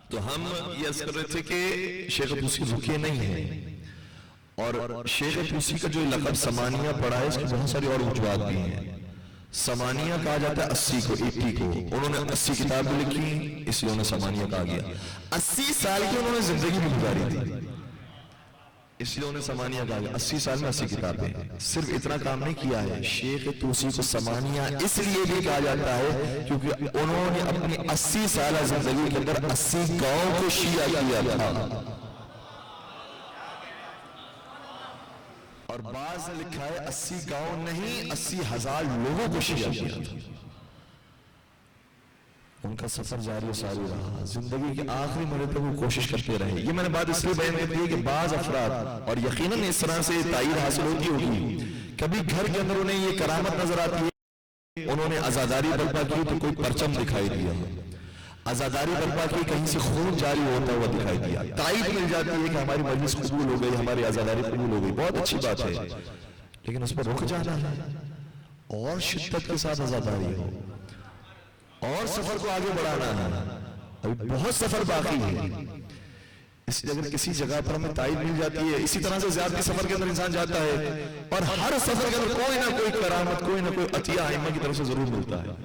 تو ہم یہ عرض کر رہے تھے کہ شیخ طوسی رکے نہیں ہیں، اور شیخ طوسی کا جو لقب سمانیہ پڑا ہے اس کی بہت ساری اور وجوہات بھی ہیں. سمانیہ کہا جاتا ہے 80 کو، 80 کو. انہوں نے 80 کتابیں لکھی، اس لیے انہیں سمانیہ کہا گیا. 80 سال کی انہوں نے زندگی بھی گزاری تھی، اس لیے انہیں سمانیہ کہا گیا. 80 سال میں 80 کتابیں. صرف اتنا کام نہیں کیا ہے. شیخ طوسی کو سمانیہ اس لیے بھی کہا جاتا ہے کیونکہ انہوں نے اپنی 80 سالہ زندگی کے اندر 80 گاؤں کو شیعہ کیا تھا. اور بعض نے لکھا ہے 80 گاؤں نہیں 80,000 لوگوں کو شیعہ کیا تھا. ان کا سفر جاری و ساری رہا، زندگی کے آخری مرحلے تک وہ کوشش کرتے رہے. یہ میں نے بات اس لیے بیان کی ہے کہ بعض افراد، اور یقیناً اس طرح سے تائید حاصل ہوتی ہوگی، کبھی گھر کے اندر انہیں یہ کرامت نظر آتی ہے، انہوں نے عزاداری برپا کی تو کوئی پرچم دکھائی دیا، عزاداری برپا کی کہیں سے خون جاری ہوتا ہوا دکھائی دیا، تائید مل جاتی ہے کہ ہماری مجلس قبول ہو گئی، ہماری عزاداری قبول ہو گئی. بہت اچھی بات ہے، لیکن اس پر رک جانا ہے اور شدت کے ساتھ عزاداری ہو اور سفر کو آگے بڑھانا ہے. ابھی بہت سفر باقی ہے. اس لیے اگر کسی جگہ پر ہمیں تائید مل جاتی ہے، اسی طرح سے زیادتی سفر کے اندر انسان جاتا ہے اور ہر سفر کے اندر کوئی نہ کوئی کرامت، کوئی نہ کوئی عطیہ ائمہ کی طرف سے ضرور ملتا ہے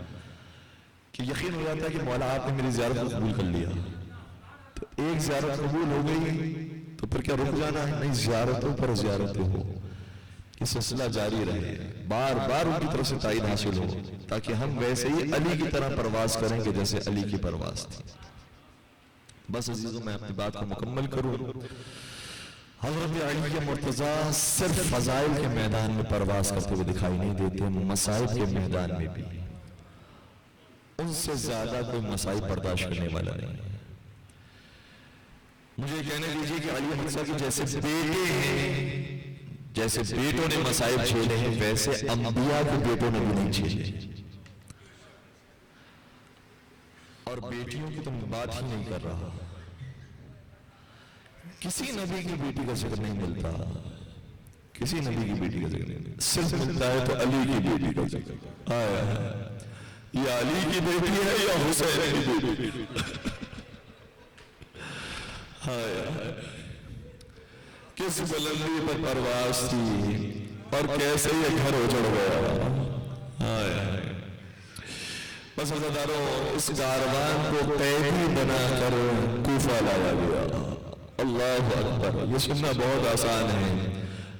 کہ یقین ہو جاتا ہے کہ مولا آپ نے میری زیارت کو قبول کر لیا. تو ایک زیارت قبول ہو گئی تو پھر کیا رک جانا ہے؟ نہیں، زیارتوں پر زیارتیں ہو، یہ سلسلہ جاری رہے، بار بار ان کی طرف سے تائید حاصل ہو، تاکہ ہم ویسے ہی علی کی طرح پرواز کریں گے جیسے علی کی پرواز تھی. بس عزیزوں میں اپنی بات کو مکمل کروں. حضرت علی مرتضیٰ صرف فضائل کے میدان میں پرواز کرتے ہوئے دکھائی نہیں دیتے، مصائب کے میدان میں بھی ان سے زیادہ کوئی مصائب برداشت کرنے والا نہیں. مجھے کہنے دیجئے کہ علی مرتضیٰ کی جیسے بیٹے ہیں، جیسے بیٹوں نے مصائب جھیلے ہیں، ویسے انبیاء کے بیٹوں نے بھی نہیں جھیلے. اور بیٹیوں کی تو بات ہی نہیں کر رہا. کسی نبی کی بیٹی کا ذکر نہیں ملتا، کسی نبی کی بیٹی کا ذکر نہیں ملتا. صرف ملتا ہے تو علی کی بیٹی کا ذکر. یا علی کی بیٹی ہے یا حسین کی بیٹی. کس بلندی پر پرواز تھی اور کیسے یہ گھر اجڑ گیا. بس عزاداروں، اس کاروان کو قیدی بنا کر کوفہ لایا گیا. اللہ اکبر. یہ سننا بہت آسان ہے،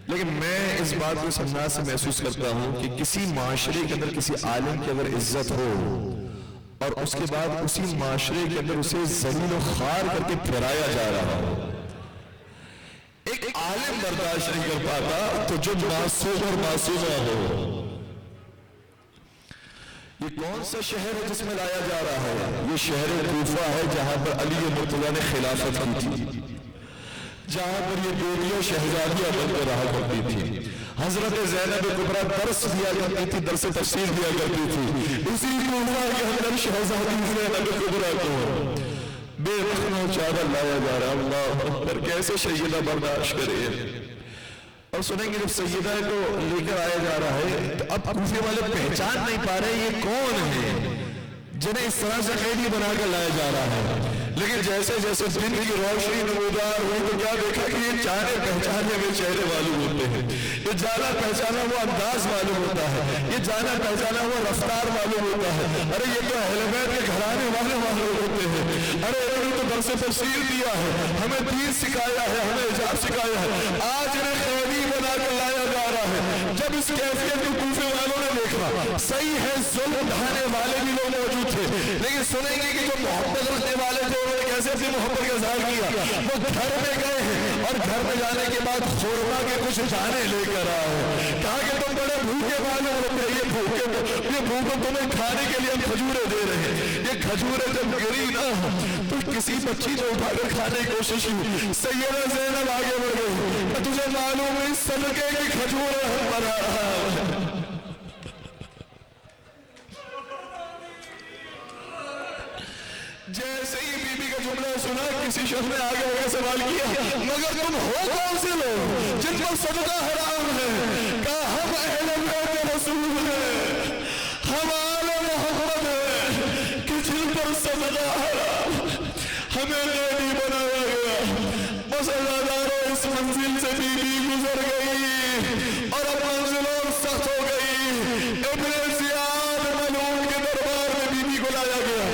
لیکن میں اس بات کو سمجھنا سے محسوس کرتا ہوں کہ کسی معاشرے کے اندر کسی عالم کی اگر عزت ہو اور اس کے بعد اسی معاشرے کے اندر اسے ذلیل و خوار کر کے پھرایا جا رہا ہو، ایک عالم برداشت نہیں کر پاتا تو جو معصوم اور معصومہ ہو. یہ کون سا شہر ہے جس میں لایا جا رہا ہے؟ یہ شہر کوفہ ہے جہاں پر علی مرتضیٰ نے خلافت کی تھی، جہاں پر یہ بیٹیاں شہزادیاں بن کر رہا کرتی تھی. حضرت زینب کبریٰ درس دیا کرتی تھی، درس تفسیر دیا کرتی تھی. اسی کوفہ کے اندر شہزادی زینب کبریٰ کو بے رخن و چادر لایا جا رہا. اللہ اکبر. کیسے سیدہ برداشت کرے. اور سنیں گے جب سیدہ کو لے کر آیا جا رہا ہے تو اب کوفے والے پہچان نہیں پا رہے یہ کون ہے جنہیں اس طرح سے قیدی بنا کر لایا جا رہا ہے. لیکن جیسے جیسے دن کی روشنی نمودار ہوئی تو کیا دیکھا کہ یہ جانے پہچانے ہوئے چہرے معلوم ہوتے ہیں، یہ جانا پہچانا ہوا انداز معلوم ہوتا ہے، یہ جانا پہچانا ہوا رفتار معلوم ہوتا ہے. ارے یہ تو اہل بیت کے گھرانے والے معلوم ہوتے ہیں. ارے انہوں نے تو درس تفسیر دیا ہے، ہمیں دین سکھایا ہے، ہمیں حجاب سکھایا ہے. آج انہیں قیدی بنا کر لایا جا رہا ہے. جب اس کیفیت کو کوفے والوں نے دیکھا، صحیح ہے ظلم ڈھانے والے بھی لوگ موجود تھے، لیکن سنیں گے کہ جو محبت رکھنے والے تھے انہوں نے کیسے اپنی محبت کا اظہار کیا. وہ گھر میں گئے ہیں اور گھر میں جانے کے بعد خورما کے کچھ دانے لے کر آئے. کہا کہ تم بڑے بھوکے معلوم ہوتے ہیں، یہ بھوکوں تمہیں کھانے کے لیے ہم کھجوریں دے رہے ہیں. یہ کھجوریں جب گری نہ تو کسی بچی نے اٹھا کر کھانے کی کوشش کی. سیدہ زینب آگے بڑھ گئی. تجھے معلوم ہے اس صدقے کی کھجوریں ہم بنا رہا ہے. جیسے ہی بی بی کا جملہ سنا کسی شخص نے آگے آگے سوال کیا مگر تم ہو کون سے لوگ جن پر صدقہ حرام ہے؟ کہا ہم اہل بیت رسول ہیں، ہم آل محمد ہیں کہ جن پر صدقہ حرام ہمیں نہیں بنایا گیا۔ بس اللہ دارو اس منزل سے بی بی گزر گئی اور اب منزل اور سخت ہو گئی۔ ابن زیاد ملعون کے دربار میں بی بی کو لایا گیا۔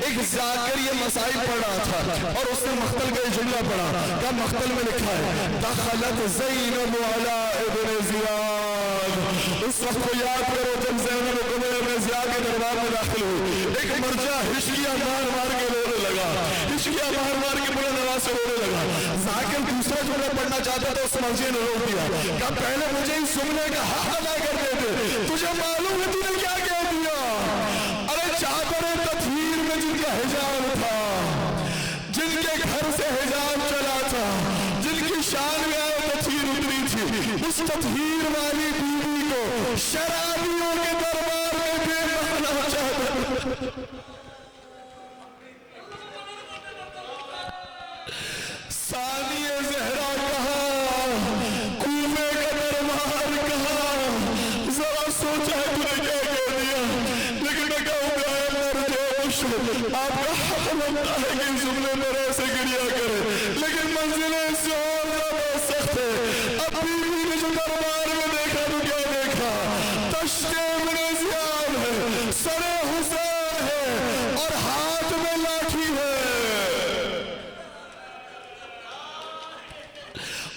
ایک ذاکر یہ مسائل پڑھ رہا تھا اور اس نے مقتل کا یہ جملہ پڑھا کہ مقتل میں لکھا ہے دخلت زینب علی ابن زیاد۔ اس وقت کو یاد کرو جب زینب ابن زیاد کے دربار میں داخل ہوئی، ایک مرجع ہشکیاں مار مار کے رونے لگا، ہشکیاں مار مار کے بلند آواز سے رونے لگا۔ ذاکر دوسرا جملہ پڑھنا چاہتا تھا، اس مرجع نے روک دیا، کہا پہلے مجھے ہی سننے کا حق ادا کر دیتے، تجھے معلوم ہے تو نے کیا کہہ دیا؟ ارے چادر تطہیر میں جن کا حجاب تھا، جن کے گھر سے حجاب چلا تھا، جن کی شان میں آئے تطہیر اتری تھی، اس تطہیر والی بیوی کو شرابیوں کے دربار میں بے معنی چادر ثانی زہرا کہا، کوفے کا دربار کہا، ذرا سوچا ہے تو نے کیا کہہ دیا؟ لیکن میں کہوں گا اے مرجوش، آپ کا حق بنتا ہے کہ اس جملے میں ایسے گریا کرے، لیکن منزل اس سے اور زیادہ سخت ہے۔ اب بیوی نے جو دربار میں دیکھا تو کیا دیکھا؟ تشت ابن زیاد ہے، سر حسین ہے اور ہاتھ میں لاٹھی ہے،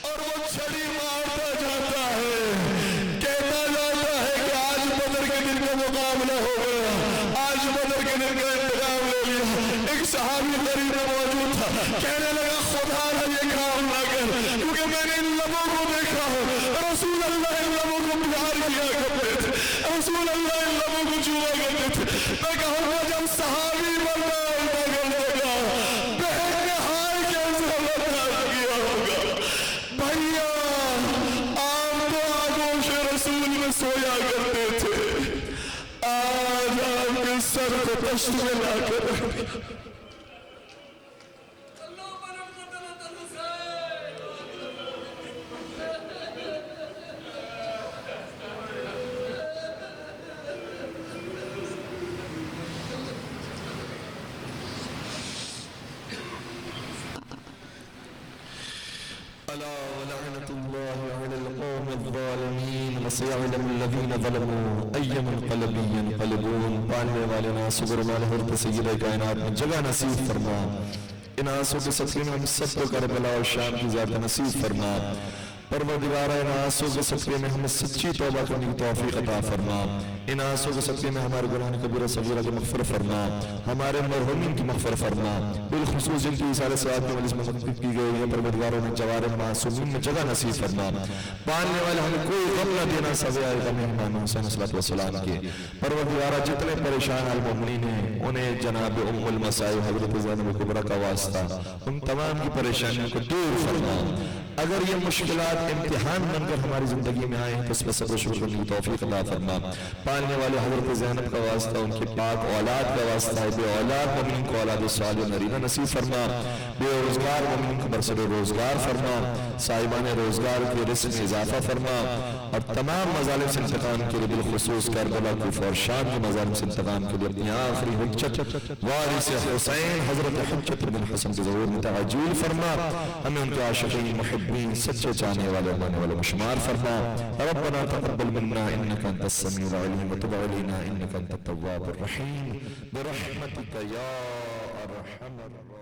اور وہ چھڑی مارتا جاتا ہے، کہتا جاتا ہے کہ آج بدر کے دن کا مقابلہ ہو گیا، آج بدر کے دن کا انتقام لے لیا۔ ایک صحابی قریب میں موجود تھا، کہنے لگا خدا نہ یہ کام نہ کر، کیونکہ میں نے ان لبوں کو دیکھا ہو، رسول اللہ ان لبوں کو پیار کیا کرتے تھے، رسول اللہ ان لبوں کو چھوا کرتے تھے۔ میں کہوں گا جب صحابی برداشت نہ کرنے گا، بہن نے ہائے کیسے برداشت کیا ہوگا؟ بھائیا آپ تو آگوش رسول میں سویا کرتے تھے، آج آپ کے سر کو تشت میں لا کر ألا ولعنة الله على القوم الظالمين وسيعلم الذين ظلموا أي منقلب ينقلبون۔ پالنے والے ناصر گرمال حضرت سید کائنات میں جگہ نصیب فرما، ان آنسوں کے صدقے میں ہم سب کو کربلا اور شام کی ذات نصیب فرما۔ پروردگار ان آنسوں کے صدقے میں ہمیں سچی توبہ کرنے کی توفیق عطا فرما، ان آنسوں کے صدقے میں ہمارے گناہ کبیرہ صغیرہ کی مغفرت فرما، ہمارے مرحومین کی مغفرت فرما، بالخصوص جن کی اصالہ ثواب کی مجلس میں مدد کی گئی ہے، پروردگاروں نے جوار معصومین میں جگہ نصیب فرما۔ پالنے والے ہمیں کوئی غم نہ دینا، سوائے آئے مہمان حسین صلی اللہ علیہ وسلم کے۔ پروردگارہ جتنے پریشان المؤمنین ہیں انہیں جناب ام المصائب حضرت زینب کبریٰ کا واسطہ ان تمام کی پریشانیوں کو دور فرما۔ اگر یہ مشکلات امتحان بن کر ہماری زندگی میں آئیں تو اس پر صبر و شکر کرنے کی توفیق عطا فرما۔ پالنے والے حضرت زینب کا واسطہ، ان کے پاک اولاد کا واسطہ ہے، بے اولاد مومنین کو اولاد صالح نرینہ نصیب فرما، بے روزگار مومنین کو برسر روزگار فرما، صاحبان روزگار کے رزق میں اضافہ فرما، اور تمام مظالم سے انتقام کے لیے بالخصوص کربلا کوفہ اور شام کے مظالم سے انتقام کے لیے اپنی آخری حجت وارث حسین حضرت حجت بن حسن کے ظہور میں تعجیل فرما، ہمیں ان کے عاشقین محبین سچے چاہنے والے مانے والے مشمار فرما۔ ربنا تقبل منا انك انت السميع العليم وتب علينا انك انت التواب الرحيم برحمتك يا ارحم الراحمين۔